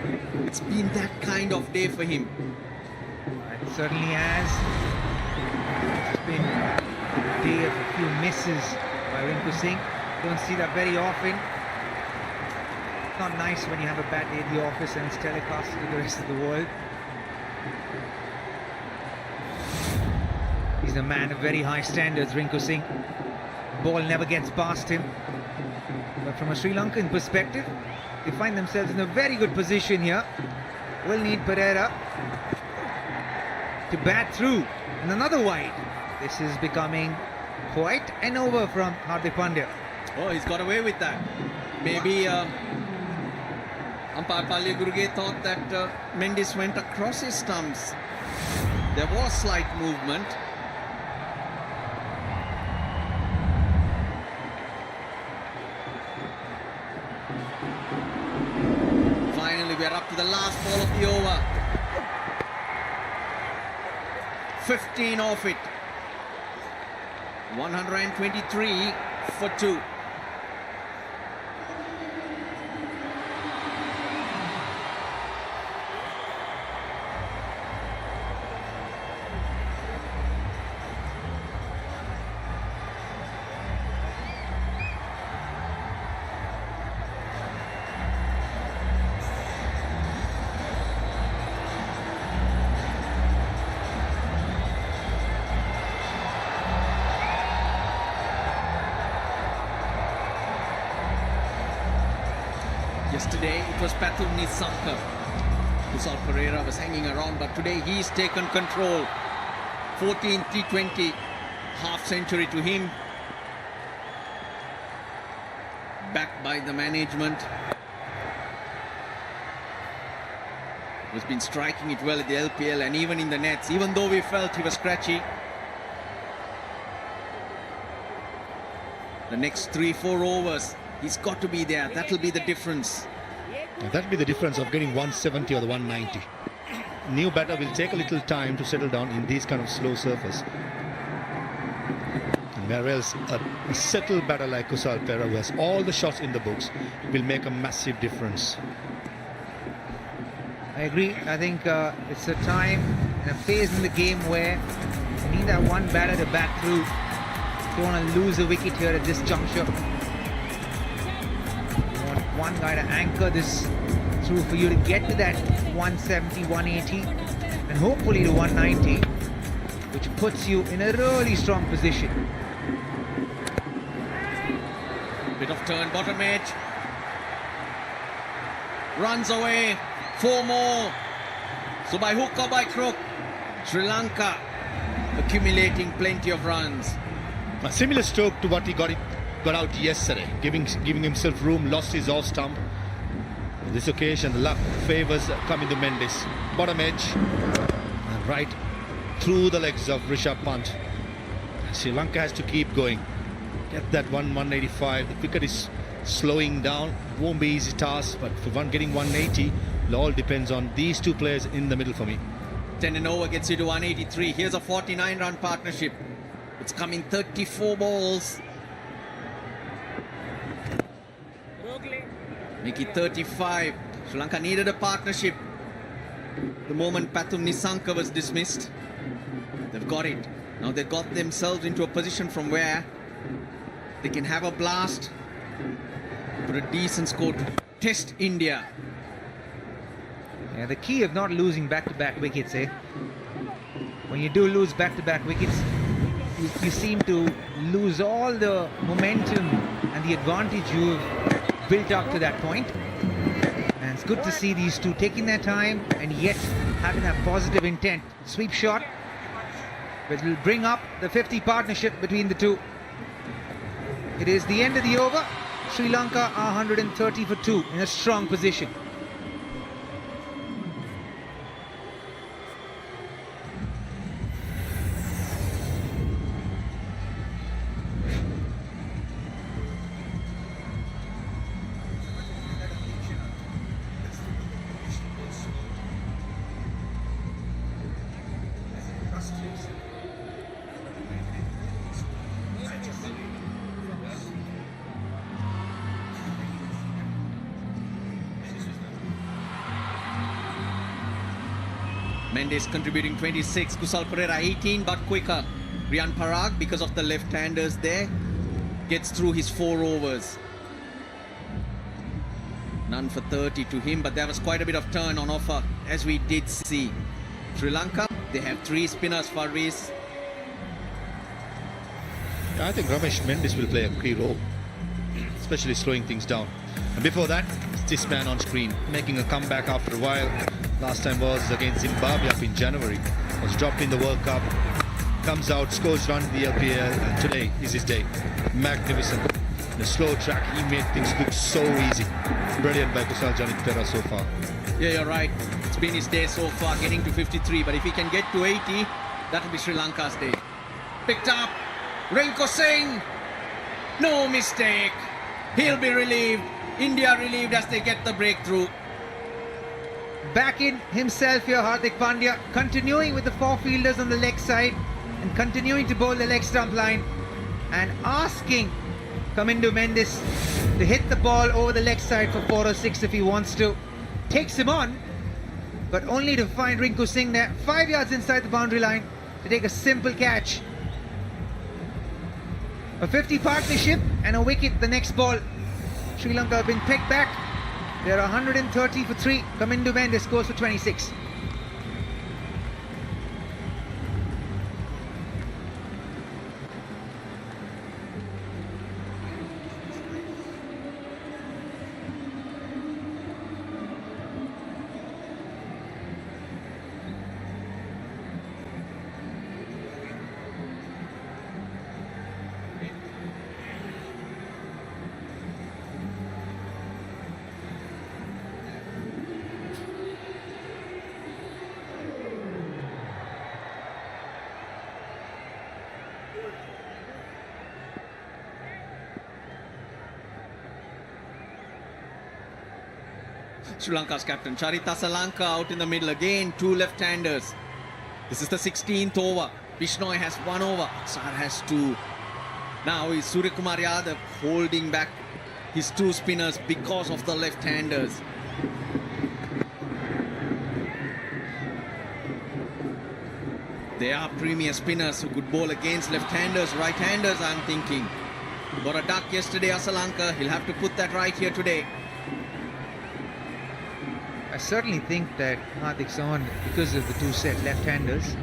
It's been that kind of day for him. It certainly has. It's been a day of a few misses by Rinku Singh. Don't see that very often. It's not nice when you have a bad day at the office and it's telecasted to the rest of the world. He's a man of very high standards, Rinku Singh. Ball never gets past him. But from a Sri Lankan perspective, they find themselves in a very good position here. Will need Perera to bat through. And another wide. This is becoming quite an over from Hardik Pandya. Oh, he's got away with that. Maybe umpire Palya Gurge thought that Mendes went across his stumps. There was slight movement. last ball of the over. 15 off it. 123 for 2. Yesterday it was Pathum Nisanka. Kusal Pereira was hanging around, but today he's taken control. 14 T20, half century to him. Backed by the management. He's been striking it well at the LPL and even in the nets, even though we felt he was scratchy. The next 3-4 overs, he's got to be there. That'll be the difference. That'll be the difference of getting 170 or the 190. New batter will take a little time to settle down in these kind of slow surface. And whereas a settled batter like Kusal Pereira, who has all the shots in the books, will make a massive difference. I agree. I think it's a time and a phase in the game where you need that one batter to bat through. You don't want to lose a wicket here at this juncture. You want one guy to anchor this through for you to get to that 170, 180 and hopefully to 190, which puts you in a really strong position. Bit of turn, bottom edge. Runs away. 4 more. So by hook or by crook, Sri Lanka accumulating plenty of runs. A similar stroke to what he got out yesterday, giving himself room, lost his off stump. On this occasion, the luck favours coming to Mendes. Bottom edge and right through the legs of Rishabh Pant. Sri Lanka has to keep going. Get that 185. The wicket is slowing down. Won't be easy task, but for one getting 180, it all depends on these two players in the middle for me. 10 and over gets you to 183. Here's a 49-run partnership. It's coming 34 balls. Make it 35. Sri Lanka needed a partnership. The moment Pathum Nisanka was dismissed, they've got it. Now they've got themselves into a position from where they can have a blast, put a decent score to test India. Yeah, the key of not losing back-to-back wickets, when you do lose back-to-back wickets, you seem to lose all the momentum and the advantage you've built up to that point. And it's good to see these two taking their time and yet having that positive intent. Sweep shot, which will bring up the 50 partnership between the two. It is the end of the over. Sri Lanka are 130 for 2 in a strong position. Mendes contributing 26, Kusal Pereira 18 but quicker. Rian Parag, because of the left-handers there, gets through his 4 overs. None for 30 to him, but there was quite a bit of turn on offer, as we did see. Sri Lanka, they have 3 spinners, Farvis. I think Ramesh Mendes will play a key role, especially slowing things down. And before that, it's this man on screen, making a comeback after a while. Last time was against Zimbabwe up in January. Was dropped in the World Cup. Comes out, scores run in the LPL, and today is his day. Magnificent. The slow track, he made things look so easy. Brilliant by Kusal Pereira so far. Yeah, you're right. It's been his day so far, getting to 53. But if he can get to 80, that'll be Sri Lanka's day. Picked up. Rinko Singh. No mistake. He'll be relieved. India relieved as they get the breakthrough. back in himself here, Hardik Pandya, continuing with the four fielders on the leg side and continuing to bowl the leg stump line and asking Kamindu Mendes to hit the ball over the leg side for 4 or 6 if he wants to. Takes him on, but only to find Rinku Singh there 5 yards inside the boundary line to take a simple catch. A 50 partnership and a wicket the next ball. Sri Lanka have been pegged back. They're 130 for 3. Kamindu Mendes scores for 26. Sri Lanka's captain Charita Salanka out in the middle again. 2 left-handers. This is the 16th over. Bishnoi has 1 over. Sar has 2. Now is Suryakumar Yadav holding back his 2 spinners because of the left-handers. They are premier spinners who could bowl against left-handers, right-handers, I'm thinking. Got a duck yesterday, Asalanka. He'll have to put that right here today. I certainly think that Hardik's on because of the 2 set left-handers.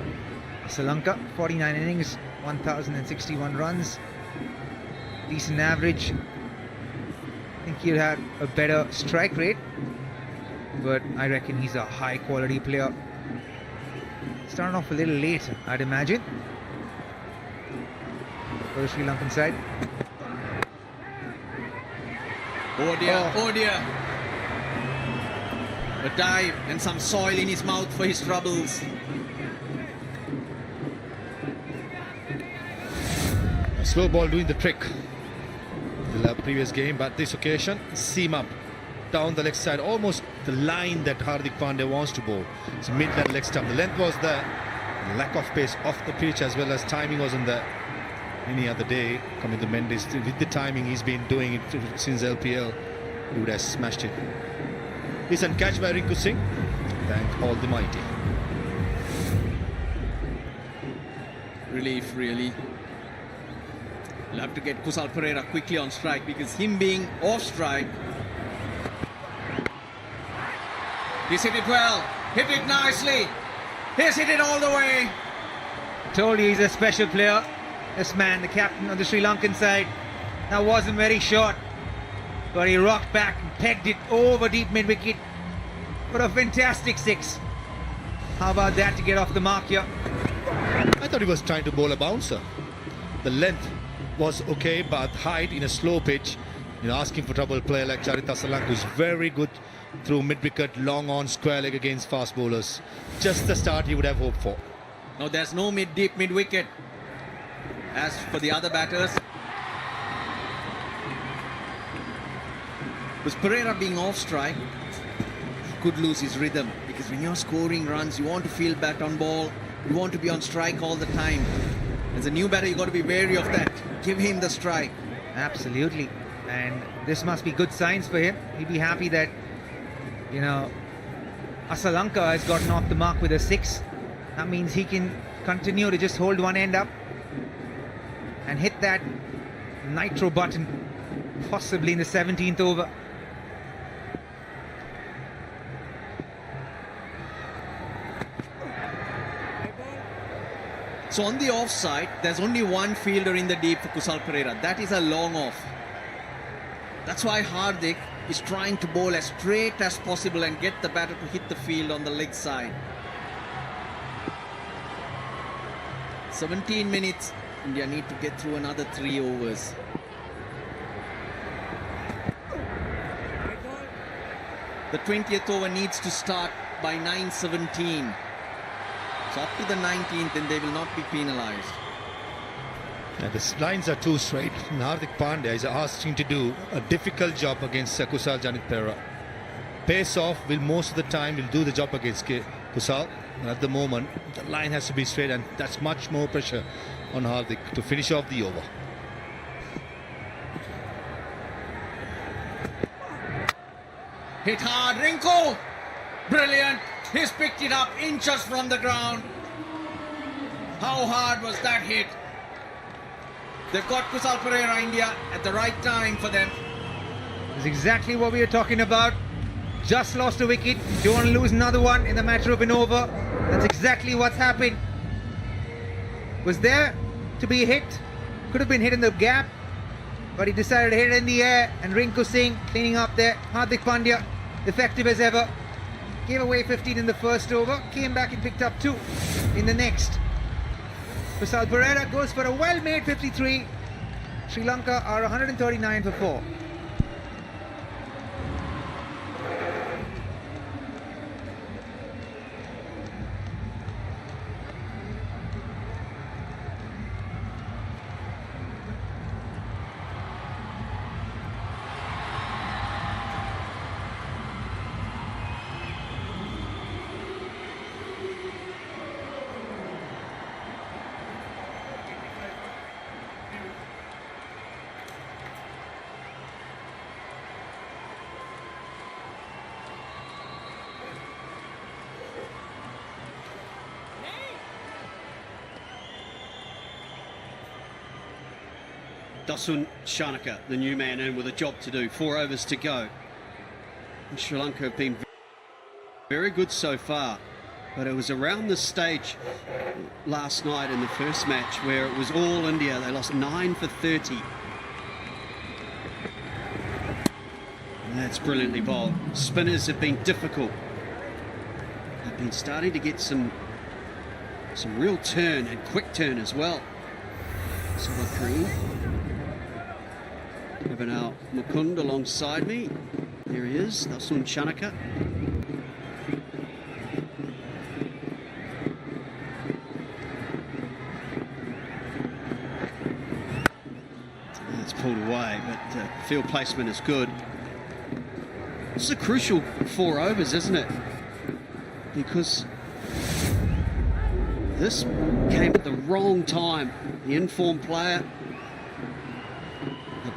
Sri Lanka, 49 innings, 1,061 runs. Decent average. I think he'll have a better strike rate, but I reckon he's a high-quality player. Starting off a little late, I'd imagine, for the Sri Lankan side. Oh dear, oh dear. A dive and some soil in his mouth for his troubles. A slow ball doing the trick. The previous game, but this occasion, seam up down the leg side, almost the line that Hardik Pandya wants to bowl. It's mid that leg stump. The length was there, the lack of pace off the pitch as well as timing wasn't there. Any other day, Kamindu Mendes, with the timing he's been doing it since LPL, he would have smashed it. Decent catch by Rinku Singh. Thank all the mighty. Relief, really. We'll have to get Kusal Perera quickly on strike because him being off strike. He's hit it well. Hit it nicely. He's hit it all the way. Told you he's a special player. This man, the captain of the Sri Lankan side. That wasn't very short, but he rocked back and pegged it over deep mid-wicket. What a fantastic 6. How about that to get off the mark here? I thought he was trying to bowl a bouncer. The length was okay, but height in a slow pitch, asking for trouble. Player like Charita Salanka, who's very good through mid-wicket, long on, square leg against fast bowlers. Just the start he would have hoped for. No, there's no deep mid-wicket. As for the other batters, with Pereira being off strike, he could lose his rhythm, because when you're scoring runs, you want to feel bat on ball, you want to be on strike all the time. As a new batter, you got to be wary of that. Give him the strike. Absolutely, and this must be good signs for him. He'll be happy that Asalanka has gotten off the mark with a 6. That means he can continue to just hold one end up and hit that nitro button, possibly in the 17th over. So on the offside, there's only one fielder in the deep for Kusal Perera. That is a long off. That's why Hardik is trying to bowl as straight as possible and get the batter to hit the field on the leg side. 17 minutes. India need to get through another 3 overs. The 20th over needs to start by 9:17. So up to the 19th, and they will not be penalised. Yeah, the lines are too straight. Hardik Pandya is asking to do a difficult job against Kusal Janit Perera. pace off will most of the time will do the job against Kusal. And at the moment, the line has to be straight, and that's much more pressure on Hardik to finish off the over. Hit hard, Rinku! Brilliant! He's picked it up inches from the ground. How hard was that hit? They've got Kusal Perera, India, at the right time for them. That's exactly what we are talking about. Just lost a wicket. Don't want to lose another one in the matter of an over. That's exactly what's happened. Was there to be hit. Could have been hit in the gap, but he decided to hit it in the air. And Rinku Singh cleaning up there. Hardik Pandya, effective as ever. Gave away 15 in the first over. Came back and picked up 2 in the next. Kusal Perera goes for a well-made 53. Sri Lanka are 139 for 4. Dasun Shanaka, the new man in with a job to do. 4 overs to go. And Sri Lanka have been very good so far. But it was around this stage last night in the first match where it was all India. They lost 9 for 30. And that's brilliantly bowled. Spinners have been difficult. They've been starting to get some real turn and quick turn as well. Kareem. Have now Mukund alongside me. There he is, Dasun Shanaka. It's pulled away, but field placement is good. This is a crucial 4 overs, isn't it? Because this came at the wrong time. The informed player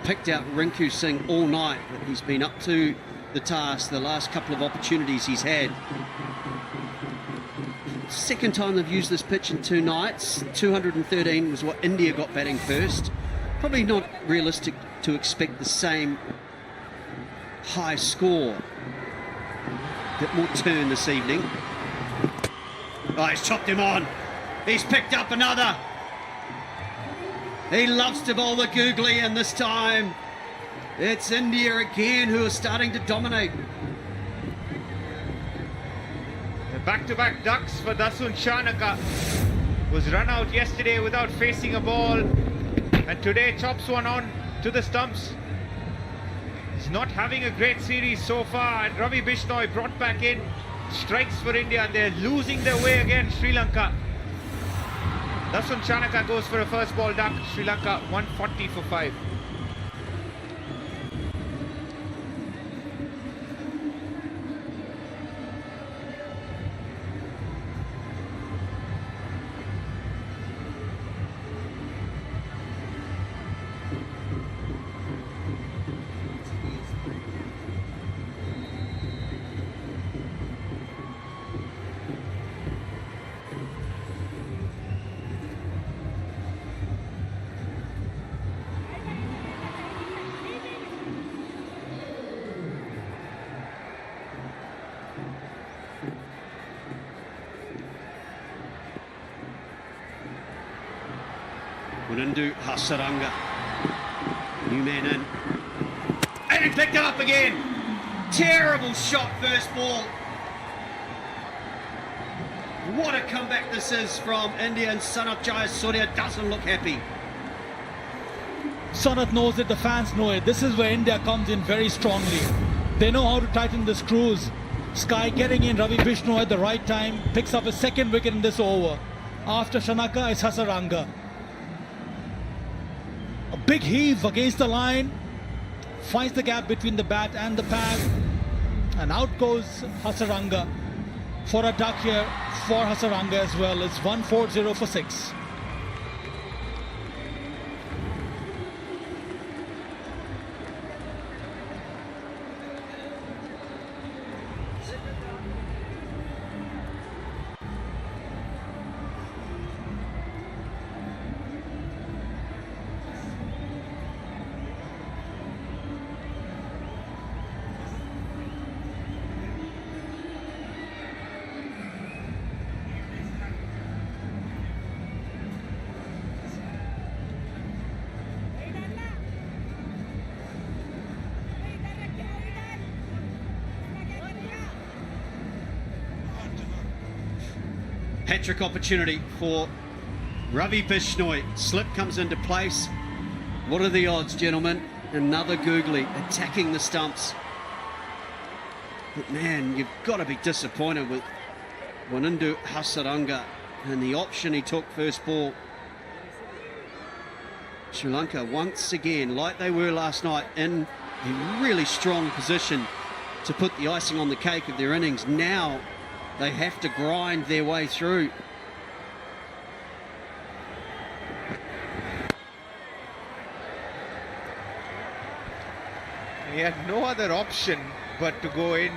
picked out Rinku Singh all night, but he's been up to the task the last couple of opportunities he's had. Second time they've used this pitch in 2 nights. 213 was what India got batting first. Probably not realistic to expect the same high score. Bit more turn this evening. Oh, he's chopped him on. He's picked up another. He loves to bowl the googly, and this time it's India again who are starting to dominate. The back-to-back ducks for Dasun Shanaka. Was run out yesterday without facing a ball, and today chops one on to the stumps. He's not having a great series so far, and Ravi Bishnoi brought back in strikes for India, and they're losing their way again, Sri Lanka. Dasun Shanaka goes for a first ball duck. Sri Lanka 140 for 5. Unundu Hasaranga, new man in, and he picked it up again. Terrible shot first ball. What a comeback this is from India, and Sanath Jayasuriya doesn't look happy. Sanath knows it, the fans know it. This is where India comes in very strongly. They know how to tighten the screws. Sky getting in, Ravi Bishnoi at the right time, picks up a second wicket in this over. After Shanaka is Hasaranga. A big heave against the line, finds the gap between the bat and the pad. And out goes Hasaranga for a duck here for Hasaranga as well. It's 140 for 6. Hat-trick opportunity for Ravi Bishnoi. Slip comes into place. What are the odds, gentlemen? Another googly attacking the stumps. But man, you've got to be disappointed with Wanindu Hasaranga and the option he took first ball. Sri Lanka once again, like they were last night, in a really strong position to put the icing on the cake of their innings. Now they have to grind their way through. He had no other option but to go in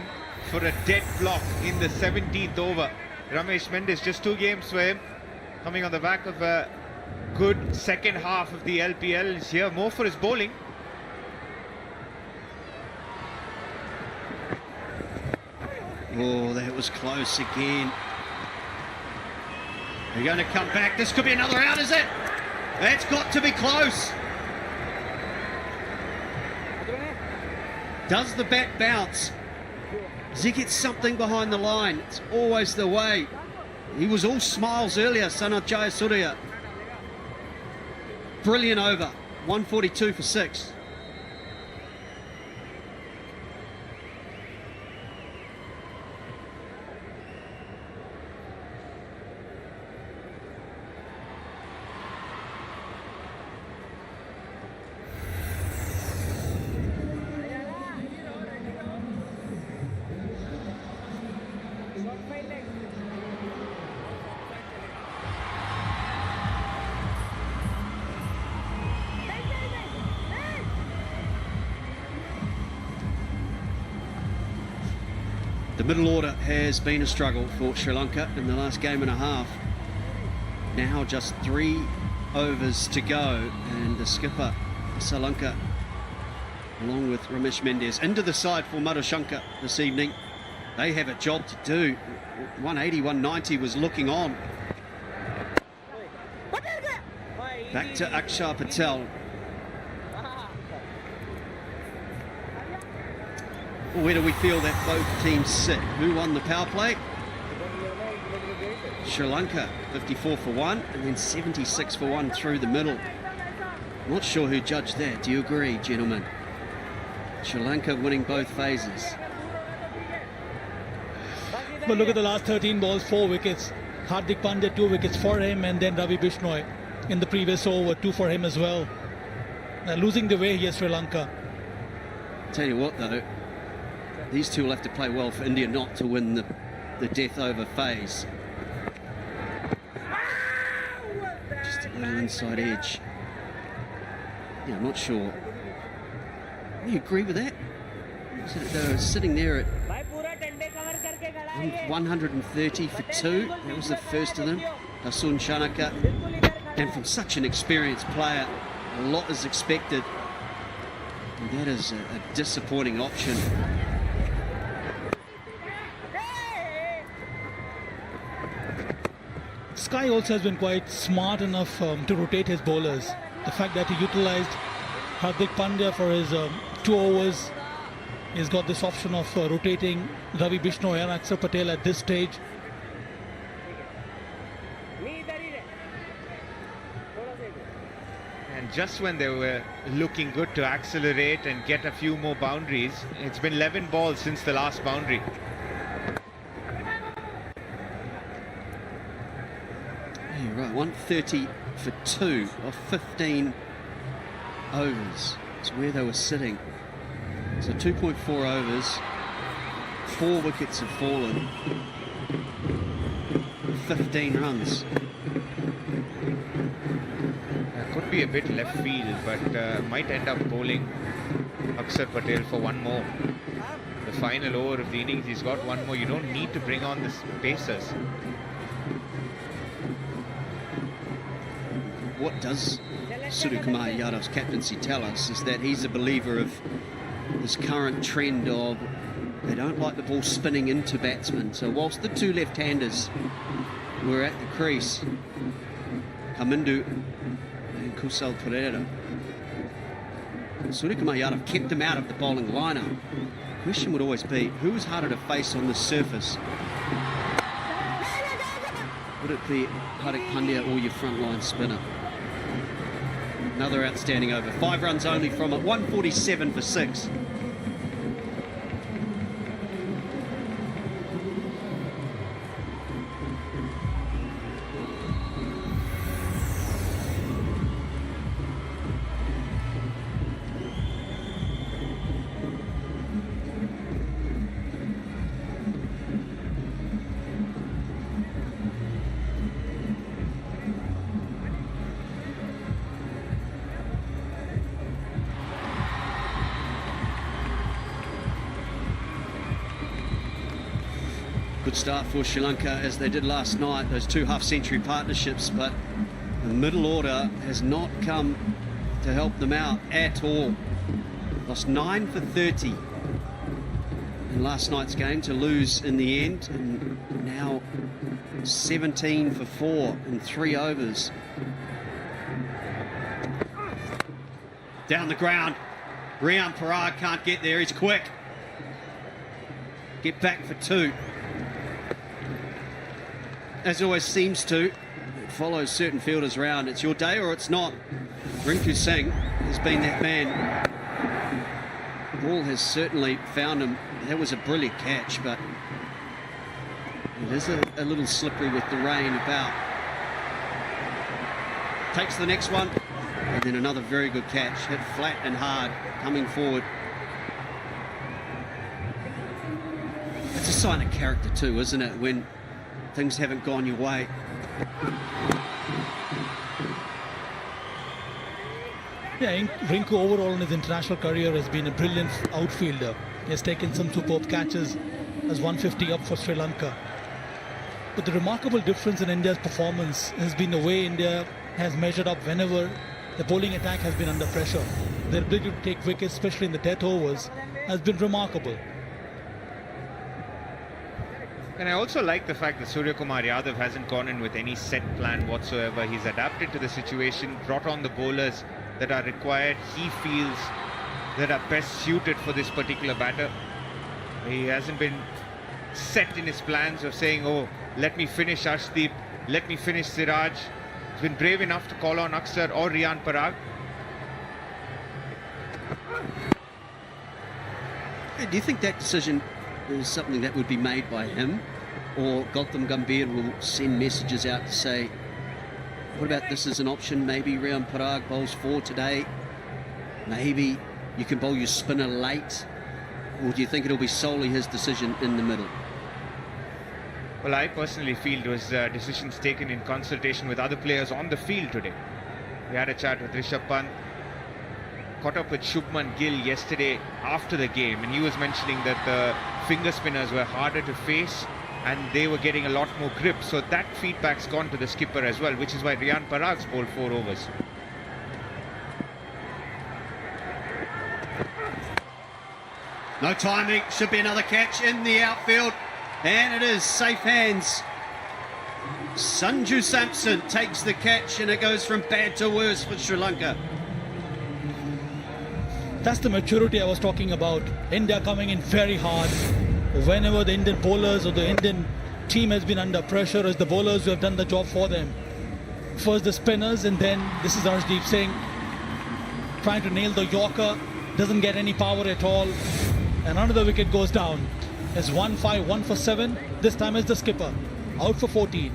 for a dead block in the 17th over. Ramesh Mendes, just 2 games for him, coming on the back of a good second half of the LPL. He's here more for his bowling. Oh, that was close again. They're going to come back. This could be another out, is it? It's got to be close. Does the bat bounce? Does he get something behind the line? It's always the way. He was all smiles earlier, Sanath Jayasuriya. Brilliant over. 142 for 6. The middle order has been a struggle for Sri Lanka in the last game and a half. Now just 3 overs to go, and the skipper, Sri Lanka, along with Ramesh Mendes, into the side for Madhushankar this evening. They have a job to do. 180, 190 was looking on. Back to Akshar Patel. Where do we feel that both teams sit? Who won the power play? Sri Lanka, 54 for 1, and then 76 for 1 through the middle. Not sure who judged that. Do you agree, gentlemen? Sri Lanka winning both phases. But look at the last 13 balls, 4 wickets. Hardik Pandya, 2 wickets for him, and then Ravi Bishnoi in the previous over, 2 for him as well. Losing the way here, Sri Lanka. Tell you what, though, these two will have to play well for India not to win the death over phase. Just a little inside edge. Yeah, I'm not sure. Do you agree with that? They're sitting there at 130 for 2. That was the first of them. Hasun Shanaka. And from such an experienced player, a lot is expected. And that is a disappointing option. Sky also has been quite smart enough to rotate his bowlers. The fact that he utilized Hardik Pandya for his 2 overs. He's got this option of rotating Ravi Bishnoi and Akshar Patel at this stage. And just when they were looking good to accelerate and get a few more boundaries, it's been 11 balls since the last boundary. Yeah, right, 130 for 2 of 15 overs. That's where they were sitting. So 2.4 overs. 4 wickets have fallen. 15 runs. Could be a bit left field, but might end up bowling Akshar Patel for one more. The final over of the innings, he's got one more. You don't need to bring on the pacers. What does Suryakumar Yadav's captaincy tell us is that he's a believer of this current trend of they don't like the ball spinning into batsmen. So whilst the 2 left-handers were at the crease, Kamindu and Kusal Perera, Suryakumar Yadav kept him out of the bowling lineup. The question would always be, who is harder to face on the surface? Would it be Hardik Pandya or your frontline spinner? Another outstanding over. 5 runs only from it. 147 for 6. Good start for Sri Lanka as they did last night, those 2 half-century partnerships, but the middle order has not come to help them out at all. Lost 9 for 30 in last night's game to lose in the end, and now 17 for 4 in 3 overs. Down the ground, Rian Parag can't get there, he's quick. Get back for 2. As always seems to, it follows certain fielders around. It's your day or it's not. Rinku Singh has been that man. The ball has certainly found him. That was a brilliant catch, but it is a little slippery with the rain about. Takes the next one, and then another very good catch. Hit flat and hard, coming forward. It's a sign of character too, isn't it, when things haven't gone your way. Yeah, Rinku overall in his international career has been a brilliant outfielder. He has taken some superb catches, as 150 up for Sri Lanka. But the remarkable difference in India's performance has been the way India has measured up whenever the bowling attack has been under pressure. Their ability to take wickets, especially in the death overs, has been remarkable. And I also like the fact that Suryakumar Yadav hasn't gone in with any set plan whatsoever. He's adapted to the situation, brought on the bowlers that are required, he feels that are best suited for this particular batter. He hasn't been set in his plans of saying, oh, let me finish Arshdeep, let me finish Siraj. He's been brave enough to call on Akshar or Rian Parag. Do you think that decision is something that would be made by him, or Gautam Gambhir will send messages out to say, what about this as an option? Maybe Rian Parag bowls 4 today. Maybe you can bowl your spinner late. Or do you think it'll be solely his decision in the middle? Well, I personally feel it was decisions taken in consultation with other players on the field today. We had a chat with Rishabh Pant, caught up with Shubman Gill yesterday after the game, and he was mentioning that the finger spinners were harder to face and they were getting a lot more grip. So that feedback's gone to the skipper as well, which is why Rian Parag's bowled 4 overs. No timing, should be another catch in the outfield, and it is safe hands. Sanju Samson takes the catch, and it goes from bad to worse for Sri Lanka. That's the maturity I was talking about. India coming in very hard. Whenever the Indian bowlers or the Indian team has been under pressure, it's the bowlers who have done the job for them. First the spinners, and then this is Arshdeep Singh trying to nail the Yorker. Doesn't get any power at all. And another wicket goes down. It's 1-5, 1 for 7. This time it's the skipper. Out for 14.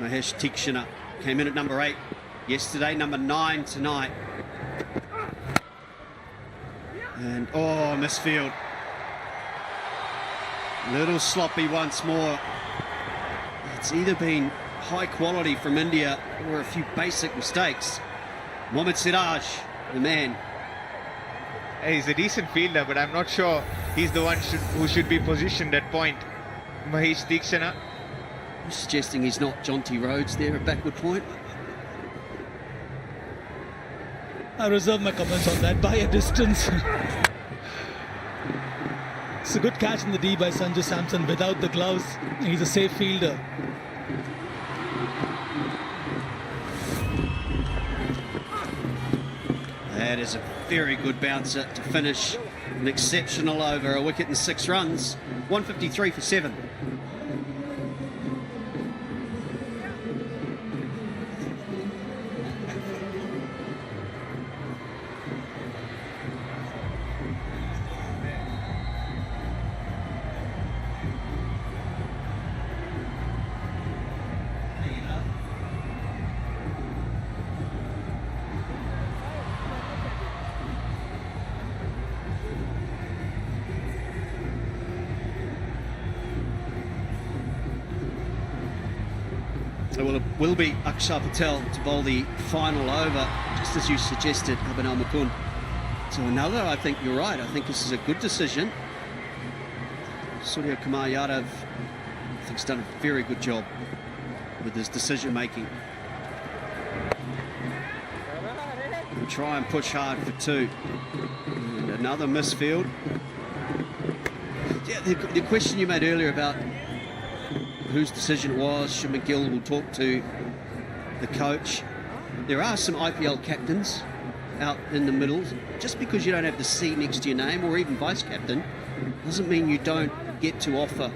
Mahesh Tikshana came in at number 8 yesterday, number 9 tonight. And, oh, misfield. Little sloppy once more. It's either been high quality from India or a few basic mistakes. Mohammad Siraj, the man. He's a decent fielder, but I'm not sure he's the one who should be positioned at point. Mahesh Tikshana. I'm suggesting he's not Jonty Rhodes there at backward point. I reserve my comments on that by a distance. It's a good catch in the D by Sanju Samson without the gloves. He's a safe fielder. That is a very good bouncer to finish an exceptional over, a wicket and 6 runs. 153 for 7. It will be Akshar Patel to bowl the final over, just as you suggested, Abhinav Mukund. So another, I think you're right. I think this is a good decision. Surya Kumar Yadav, I think, has done a very good job with his decision making. He'll try and push hard for 2. And another misfield. Yeah, the question you made earlier about whose decision it was, Shubman Gill will talk to the coach. There are some IPL captains out in the middle. Just because you don't have the C next to your name, or even vice captain, doesn't mean you don't get to offer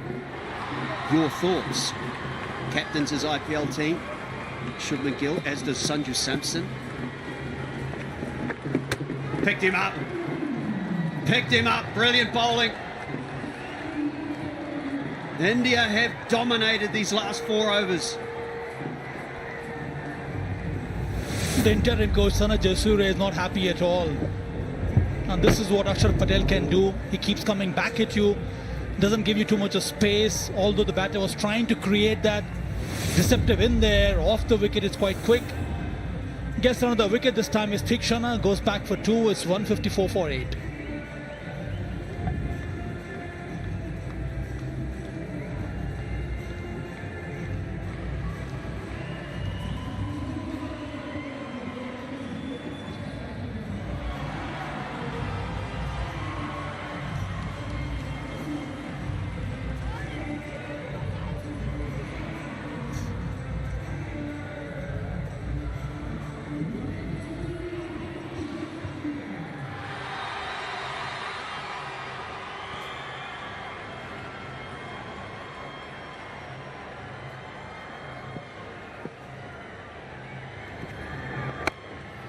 your thoughts. Captains his IPL team, Shubman Gill, as does Sanju Samson. Picked him up. Picked him up. Brilliant bowling. India have dominated these last 4 overs. The interim coach Sana Jasura is not happy at all. And this is what Akshar Patel can do. He keeps coming back at you, doesn't give you too much of space, although the batter was trying to create that deceptive in there. Off the wicket, it's quite quick. Gets another wicket, this time is Tikshana, goes back for 2, it's 154 for 8.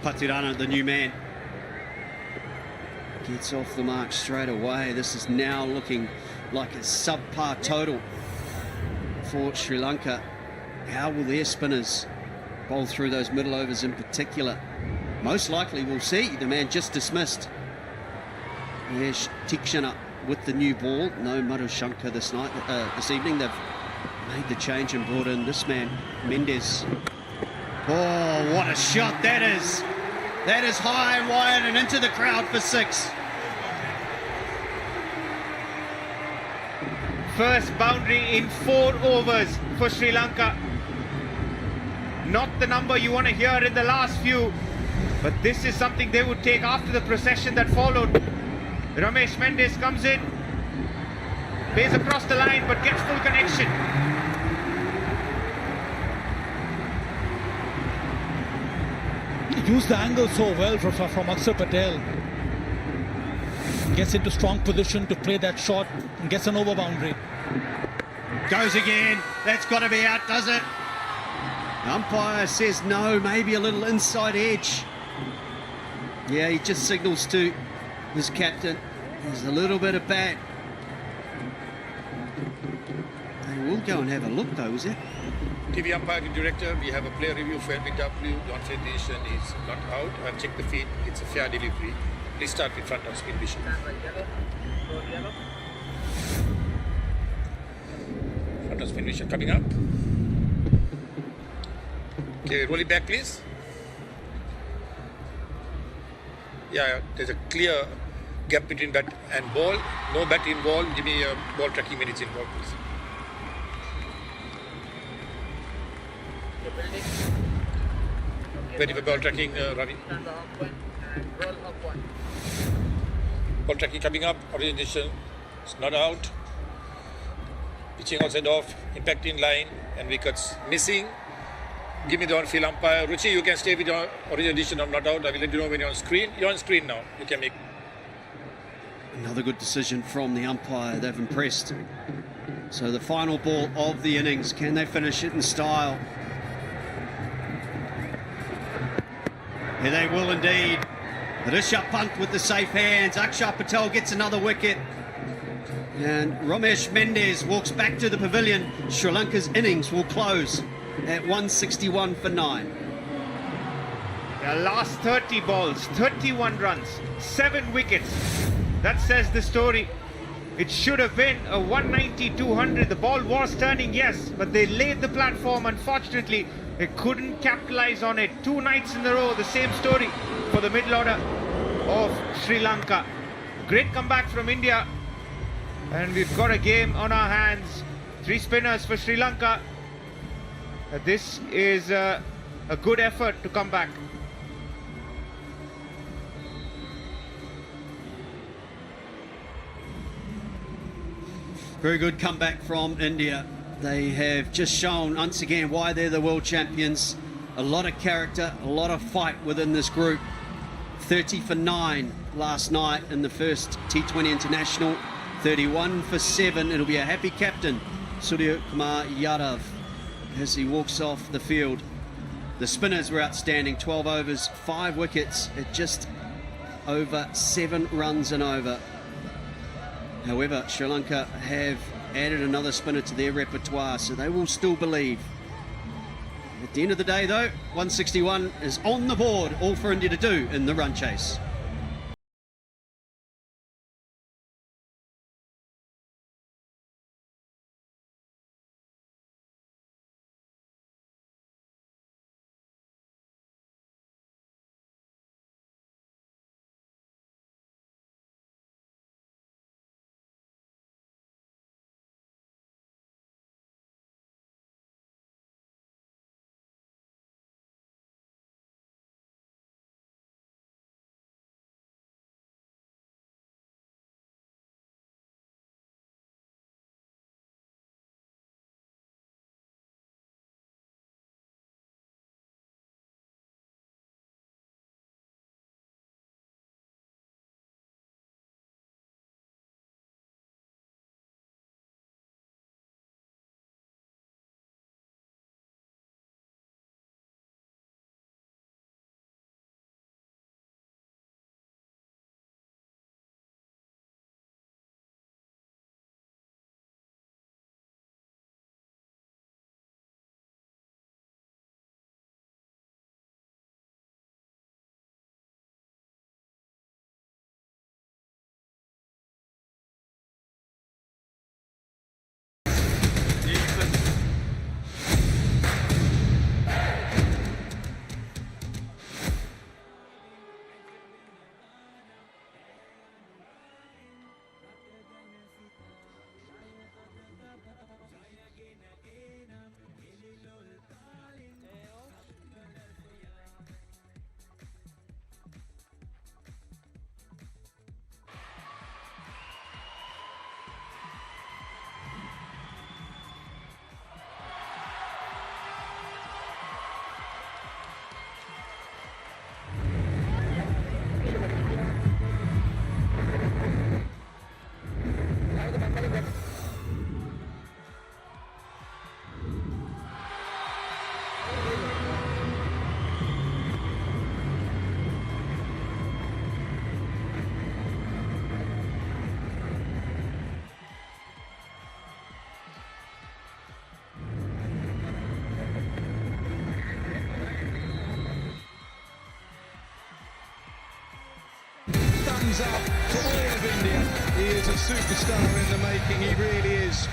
Patirana, the new man, gets off the mark straight away. This is now looking like a subpar total for Sri Lanka. How will their spinners bowl through those middle overs in particular? Most likely we'll see the man just dismissed. Here's Tikshana with the new ball. No Madhu Shankar this evening. They've made the change and brought in this man, Mendes. Oh, what a shot that is. That is high and wide and into the crowd for 6. First boundary in 4 overs for Sri Lanka. Not the number you want to hear in the last few, but this is something they would take after the procession that followed. Ramesh Mendes comes in, plays across the line but gets full connection. Used the angle so well from Akshar Patel. Gets into strong position to play that shot and gets an over boundary. Goes again. That's got to be out, does it? The umpire says no, maybe a little inside edge. Yeah, he just signals to his captain. There's a little bit of bat. They will go and have a look though, is it? TV umpire, director, we have a player review for LBW. John Nation is not out. I've checked the feed. It's a fair delivery. Please start with front of spin vision. Front of spin vision coming up. Okay, roll it back, please. Yeah, there's a clear gap between bat and ball. No bat involved. Give me a ball tracking minutes involved, please. Ready for ball tracking, Ravi? Ball tracking coming up. Orientation is not out. Pitching outside off. Impact in line and wickets missing. Give me the on-field umpire. Ruchi, you can stay with your orientation. I'm not out. I will let you know when you're on screen. You're on screen now. You can make. Another good decision from the umpire. They've impressed. So the final ball of the innings. Can they finish it in style? Here they will indeed. Rishabh Pant with the safe hands. Akshar Patel gets another wicket. And Ramesh Mendez walks back to the pavilion. Sri Lanka's innings will close at 161 for 9. The last 30 balls, 31 runs, 7 wickets. That says the story. It should have been a 190-200. The ball was turning, yes, but they laid the platform. Unfortunately, they couldn't capitalize on it. 2 nights in a row, the same story for the middle order of Sri Lanka. Great comeback from India. And we've got a game on our hands. 3 spinners for Sri Lanka. This is a good effort to come back. Very good comeback from India. They have just shown once again why they're the world champions. A lot of character, a lot of fight within this group. 30 for 9 last night in the first T20 International. 31 for 7. It'll be a happy captain, Surya Kumar Yadav, as he walks off the field. The spinners were outstanding. 12 overs, 5 wickets at just over 7 runs and over. However, Sri Lanka have added another spinner to their repertoire, so they will still believe. At the end of the day, though, 161 is on the board, all for India to do in the run chase. Thumbs up to all of India. He is a superstar in the making, he really is.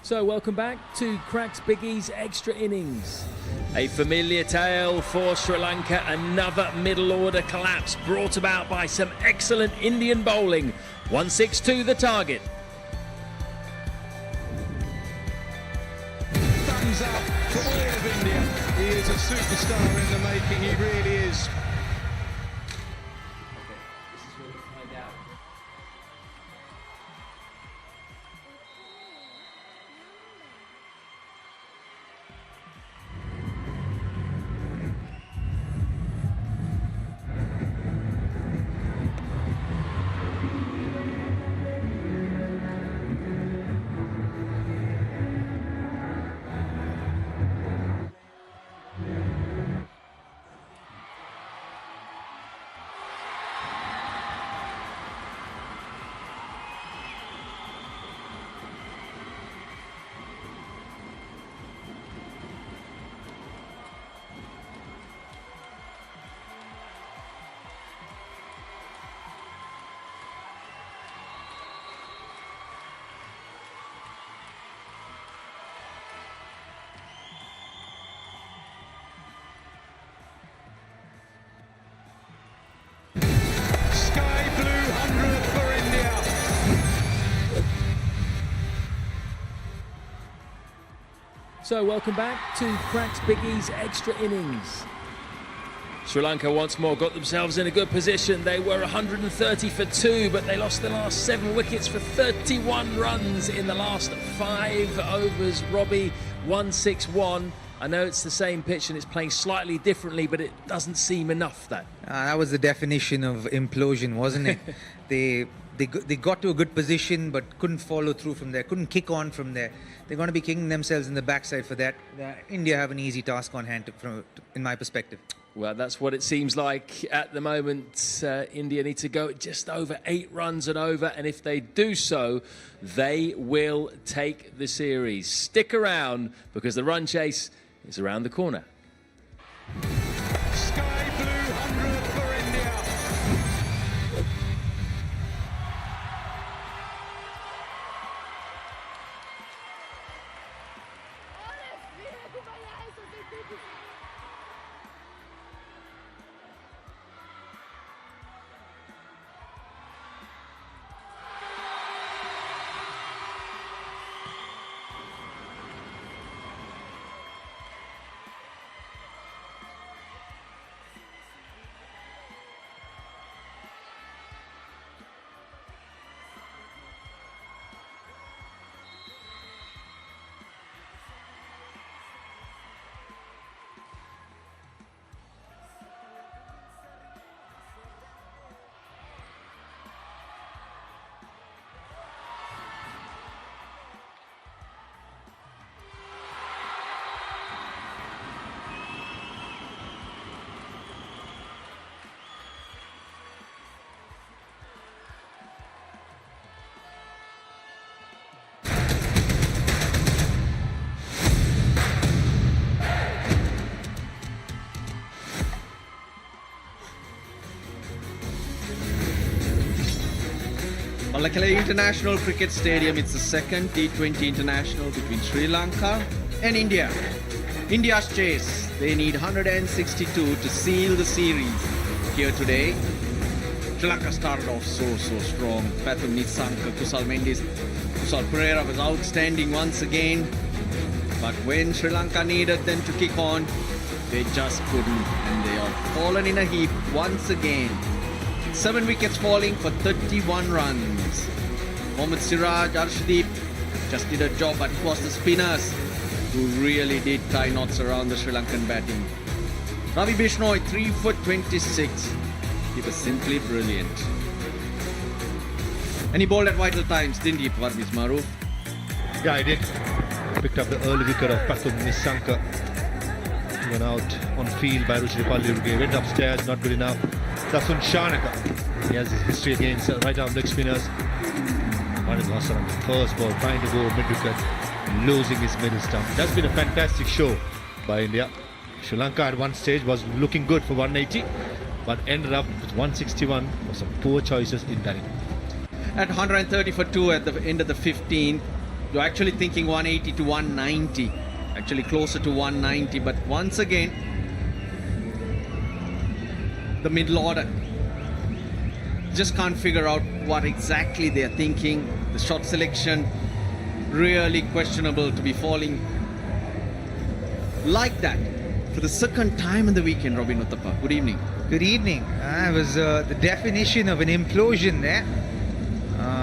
So welcome back to Cracks Biggie's Extra Innings. A familiar tale for Sri Lanka, another middle order collapse brought about by some excellent Indian bowling. 162 the target. Thumbs up to all of India. He is a superstar in the making, he really is. Sky blue 100 for India. So welcome back to Cracks Biggie's Extra Innings. Sri Lanka once more got themselves in a good position. They were 130 for 2, but they lost their last 7 wickets for 31 runs in the last 5 overs. Robbie, 161. I know it's the same pitch and it's playing slightly differently, but it doesn't seem enough, that. That was the definition of implosion, wasn't it? They got to a good position but couldn't follow through from there, couldn't kick on from there. They're going to be kicking themselves in the backside for that. India have an easy task on hand, in my perspective. Well, that's what it seems like at the moment. India need to go just over 8 runs and over, and if they do so, they will take the series. Stick around because the run chase is around the corner. Sky blue 100 for India. Lanka International Cricket Stadium, it's the second T20 international between Sri Lanka and India. India's chase, they need 162 to seal the series here today. Sri Lanka started off so strong. Pathum Nissanka, Kusal Mendis, Kusal Perera was outstanding once again. But when Sri Lanka needed them to kick on, they just couldn't, and they are fallen in a heap once again. 7 wickets falling for 31 runs. Mohammad Siraj, Arshdeep just did a job, but it was the spinners who really did tie knots around the Sri Lankan batting. Ravi Bishnoi, 3 for 26. He was simply brilliant. And he bowled at vital times, didn't he, Parviz Maroof? Yeah, I did. Picked up the early wicket of Pathum Nissanka. Went out on field by Ruchiri Palliurge. Went upstairs, not good enough. Dasun Shanaka. He has his history against right-arm leg spinners. One lost on the first ball, trying to go mid-wicket, losing his middle stump. That's been a fantastic show by India. Sri Lanka at one stage was looking good for 180. but ended up with 161 for some poor choices in batting. At 130 for 2 at the end of the 15th, you're actually thinking 180 to 190, actually closer to 190, but once again, the middle order just can't figure out what exactly they're thinking. The shot selection, really questionable to be falling like that for the second time in the weekend. Robin Uthappa, good evening. Good evening. It was the definition of an implosion there.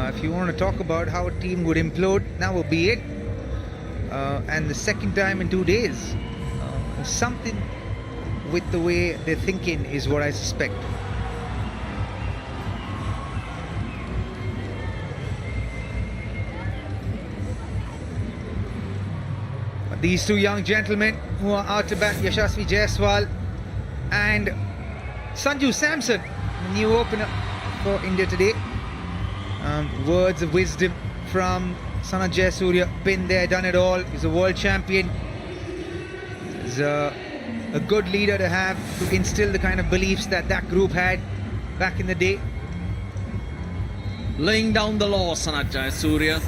If you want to talk about how a team would implode, that would be it. And the second time in 2 days. Something with the way they're thinking is what I suspect. But these two young gentlemen who are out to bat, Yashasvi Jaiswal and Sanju Samson, the new opener for India today. Words of wisdom from Sanat Jayasuriya. Been there, done it all. He's a world champion. He's a good leader to have, to instill the kind of beliefs that that group had back in the day. Laying down the law, Sanat Jayasuriya.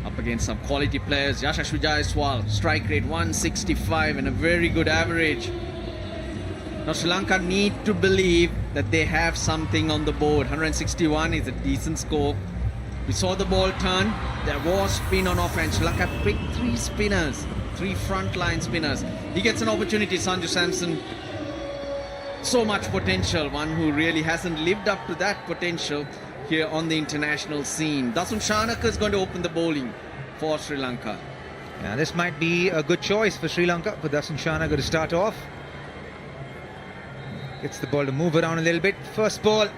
Up against some quality players. Yashasvi Jaiswal, strike rate 165 and a very good average. Now Sri Lanka need to believe that they have something on the board. 161 is a decent score. We saw the ball turn. There was spin on offense. Sri Lanka picked 3 spinners, 3 frontline spinners. He gets an opportunity, Sanju Samson. So much potential. One who really hasn't lived up to that potential here on the international scene. Dasun Shanaka is going to open the bowling for Sri Lanka. Now this might be a good choice for Sri Lanka, for Dasun Shanaka to start off. Gets the ball to move around a little bit. First ball,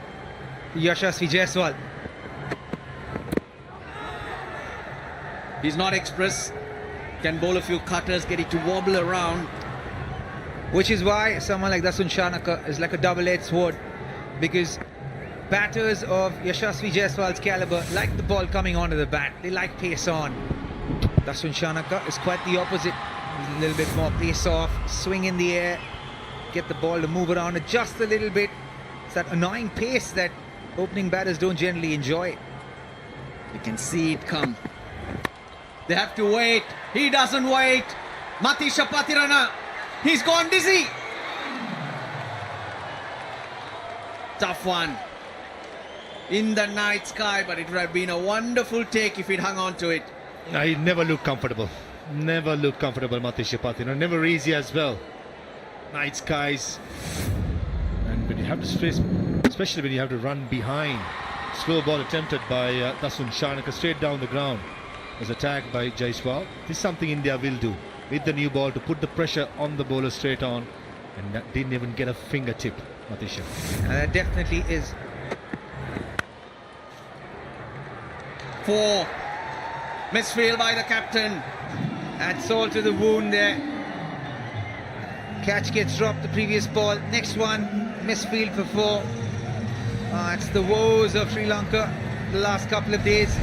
Yashasvi Jaiswal. He's not express. Can bowl a few cutters, get it to wobble around. Which is why someone like Dasun Shanaka is like a double-edged sword. Because batters of Yashasvi Jaiswal's caliber like the ball coming onto the bat. They like pace on. Dasun Shanaka is quite the opposite. He's a little bit more pace off, swing in the air, get the ball to move around just a little bit. It's that annoying pace that opening batters don't generally enjoy. You can see it come. They have to wait. He doesn't wait. Matisha Patirana. He's gone dizzy. Tough one. In the night sky, but it would have been a wonderful take if he'd hung on to it. He never looked comfortable. Never looked comfortable, Matisha Patirana. Never easy as well. Night skies, and when you have to face, especially when you have to run behind. Slow ball attempted by Dasun Shanaka straight down the ground was attacked by Jaiswal. This is something India will do with the new ball, to put the pressure on the bowler straight on, and that didn't even get a fingertip, Matisha. That definitely is. 4. Misfield by the captain. Adds salt to the wound there. Catch gets dropped the previous ball. Next one, misfield for 4. It's the woes of Sri Lanka the last couple of days.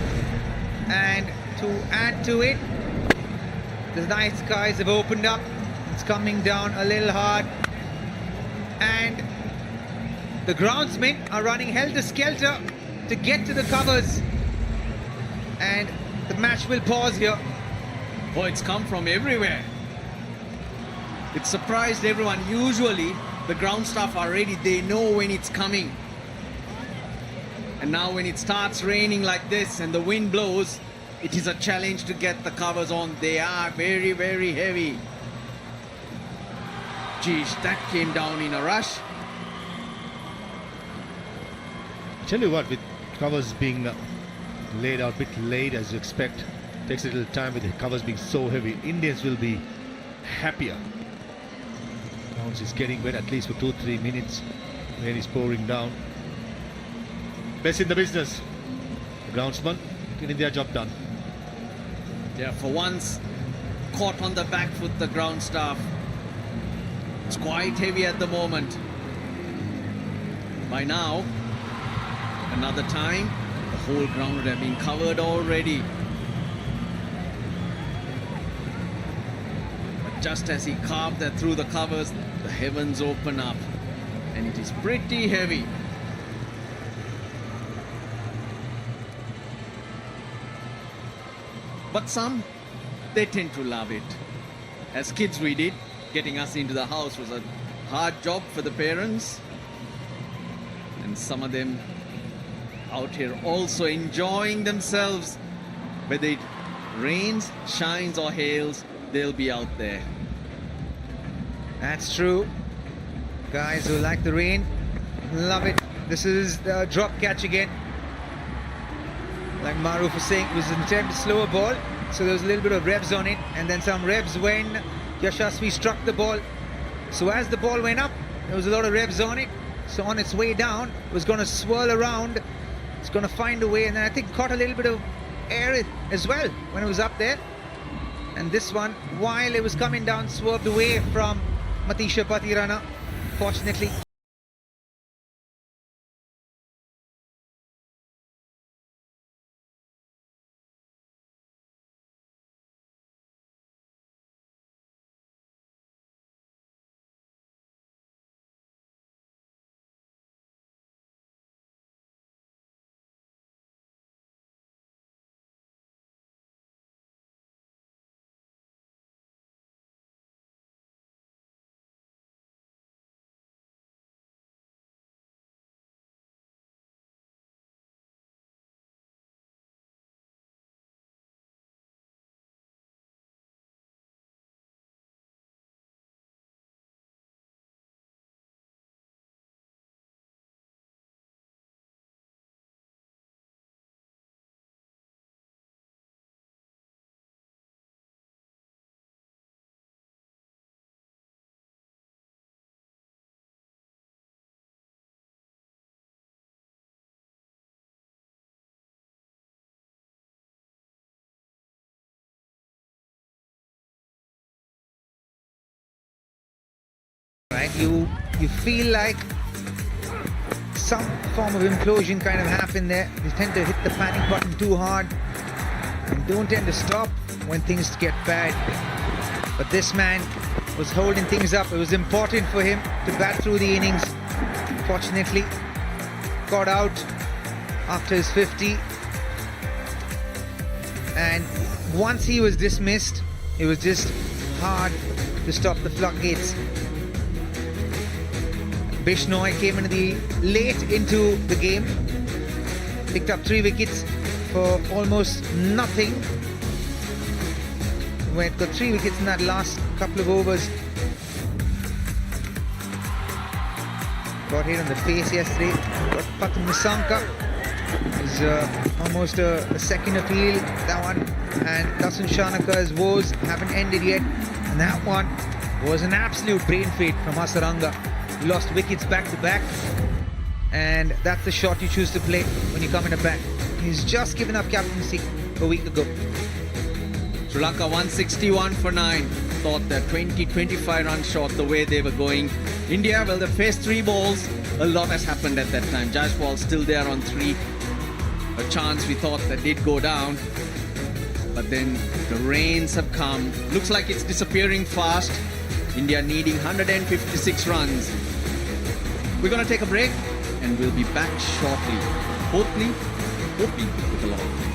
And to add to it, the night skies have opened up. It's coming down a little hard. And the groundsmen are running helter-skelter to get to the covers. And the match will pause here. Oh, it's come from everywhere. It surprised everyone. Usually, the ground staff are ready. They know when it's coming. And now when it starts raining like this and the wind blows, it is a challenge to get the covers on. They are very, very heavy. Geez, that came down in a rush. Tell you what, with covers being laid out a bit late as you expect, takes a little time with the covers being so heavy, Indians will be happier. Grounds is getting wet at least for 2-3 minutes. Rain is pouring down. Best in the business. The groundsman getting their job done. Yeah, for once, caught on the back foot, the ground staff. It's quite heavy at the moment. By now, another time, the whole ground would have been covered already. But just as he carved that through the covers, the heavens open up. and it is pretty heavy. But some, they tend to love it. As kids we did, getting us into the house was a hard job for the parents. And some of them out here also enjoying themselves. Whether it rains, shines or hails, they'll be out there. That's true. Guys who like the rain, love it. This is the drop catch again. Like Maruf was saying, it was an attempt to slow a ball, so there was a little bit of revs on it, and then some revs when Yashasvi struck the ball. So as the ball went up, there was a lot of revs on it. So on its way down, it was going to swirl around. It's going to find a way, and then I think caught a little bit of air as well when it was up there. And this one, while it was coming down, swerved away from Matisha Patirana, fortunately. Right, you feel like some form of implosion kind of happened there. You tend to hit the panic button too hard and don't tend to stop when things get bad. But this man was holding things up. It was important for him to bat through the innings. Fortunately, got out after his 50. And once he was dismissed, it was just hard to stop the floodgates. Bishnoi came late into the game, picked up 3 wickets for almost nothing. Went got 3 wickets in that last couple of overs. Got hit on the face yesterday. Got Patan Nisanka. Is almost a second appeal, that one. And Dasun Shanaka's woes haven't ended yet. And that one was an absolute brain fade from Hasaranga. He lost wickets back to back, and that's the shot you choose to play when you come in a back. He's just given up captaincy a week ago. Sri Lanka 161 for 9. Thought that 20-25 run short the way they were going. India, well, they faced 3 balls. A lot has happened at that time. Jaiswal still there on 3. A chance we thought that did go down. But then the rains have come. Looks like it's disappearing fast. India needing 156 runs. We're going to take a break and we'll be back shortly. Hopefully with a lot of things.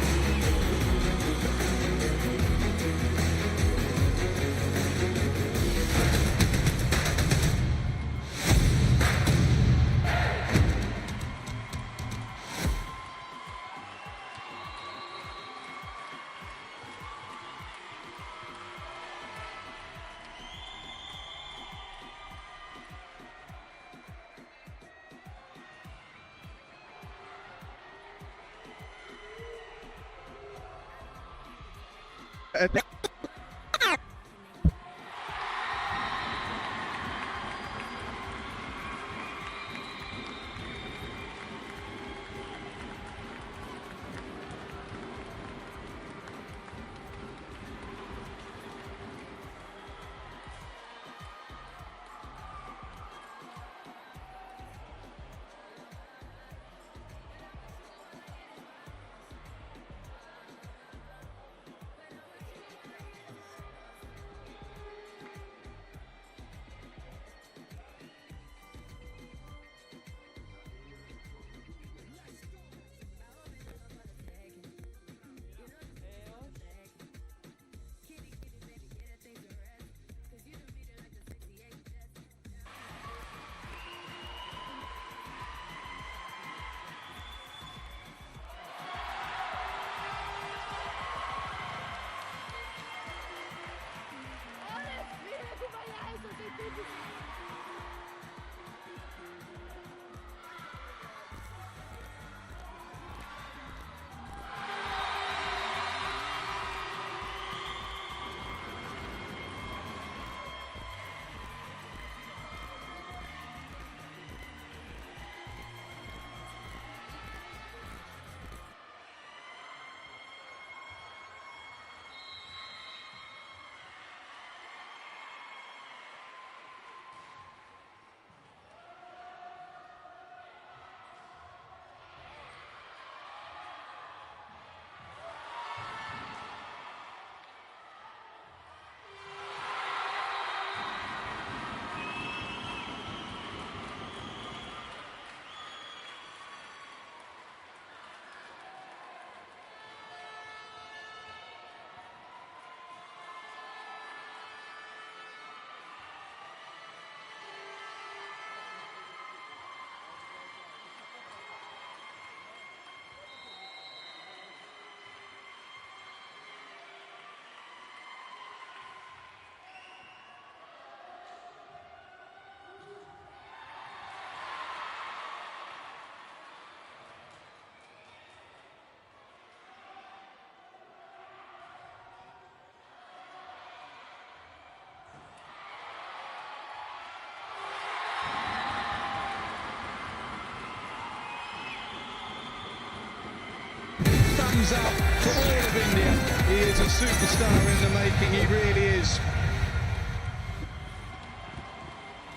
Hands up for all of India. He is a superstar in the making, he really is.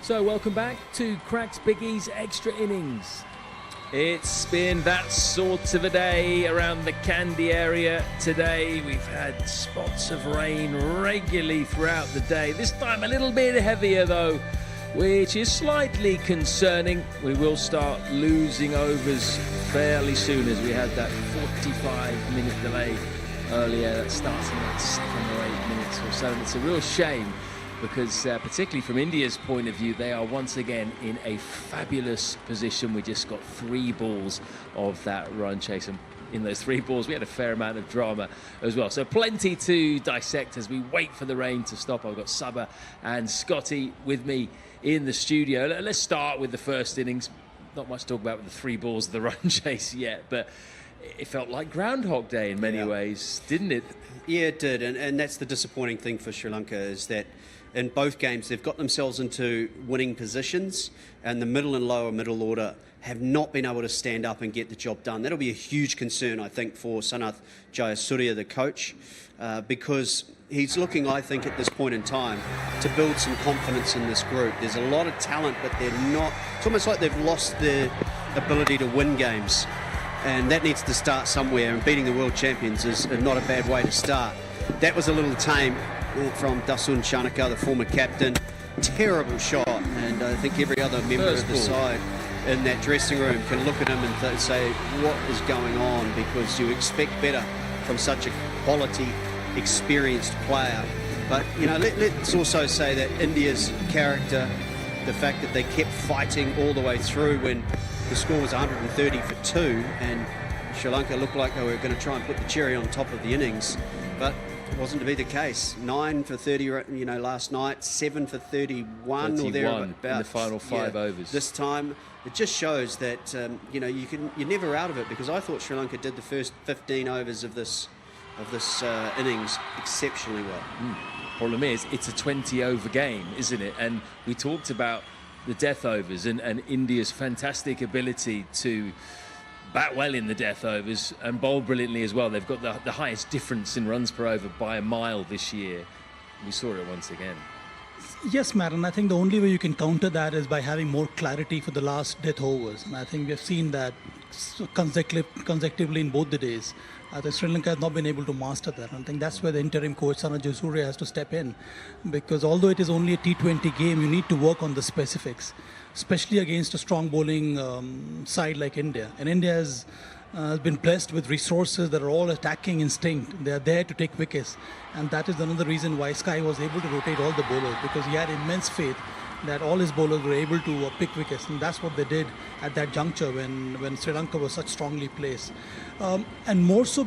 So welcome back to Cracks Biggies Extra Innings. It's been that sort of a day around the Kandy area today. We've had spots of rain regularly throughout the day. This time a little bit heavier though, which is slightly concerning. We will start losing overs fairly soon, as we had that 45-minute delay earlier. That starts in like 7 or 8 minutes or so. And it's a real shame, because particularly from India's point of view, they are once again in a fabulous position. We just got 3 balls of that run chase, and in those 3 balls we had a fair amount of drama as well. So plenty to dissect as we wait for the rain to stop. I've got Sabah and Scotty with me in the studio. Let's start with the first innings. Not much to talk about with the 3 balls of the run chase yet, but it felt like Groundhog Day in many ways, didn't it? Yeah, it did, and that's the disappointing thing for Sri Lanka, is that in both games they've got themselves into winning positions, and the middle and lower middle order have not been able to stand up and get the job done. That'll be a huge concern, I think, for Sanath Jayasuriya, the coach, because he's looking, I think, at this point in time to build some confidence in this group. There's a lot of talent, but they're not. It's almost like they've lost their ability to win games, and that needs to start somewhere, and beating the world champions is not a bad way to start. That was a little tame from Dasun Chanaka, the former captain. Terrible shot, and I think every other member of the side in that dressing room can look at him and say, what is going on? Because you expect better from such a quality, experienced player. But, you know, let's also say that India's character, the fact that they kept fighting all the way through when the score was 130 for 2, and Sri Lanka looked like they were going to try and put the cherry on top of the innings, but it wasn't to be the case. 9 for 30, you know, last night, 7 for 31 or thereabouts in the final 5 overs. This time, it just shows that you know, you're never out of it, because I thought Sri Lanka did the first 15 overs of this innings exceptionally well. Problem is, it's a 20-over game, isn't it? And we talked about the death overs and India's fantastic ability to bat well in the death overs and bowl brilliantly as well. They've got the highest difference in runs per over by a mile this year. We saw it once again. Yes, Matt, and I think the only way you can counter that is by having more clarity for the last death overs. And I think we've seen that consecutively in both the days. I think Sri Lanka has not been able to master that. I think that's where the interim coach, Sanath Jayasuriya, has to step in. Because although it is only a T20 game, you need to work on the specifics, especially against a strong bowling side like India. And India has been blessed with resources that are all attacking instinct. They are there to take wickets. And that is another reason why Sky was able to rotate all the bowlers, because he had immense faith that all his bowlers were able to pick wickets, and that's what they did at that juncture when Sri Lanka was such strongly placed. And more so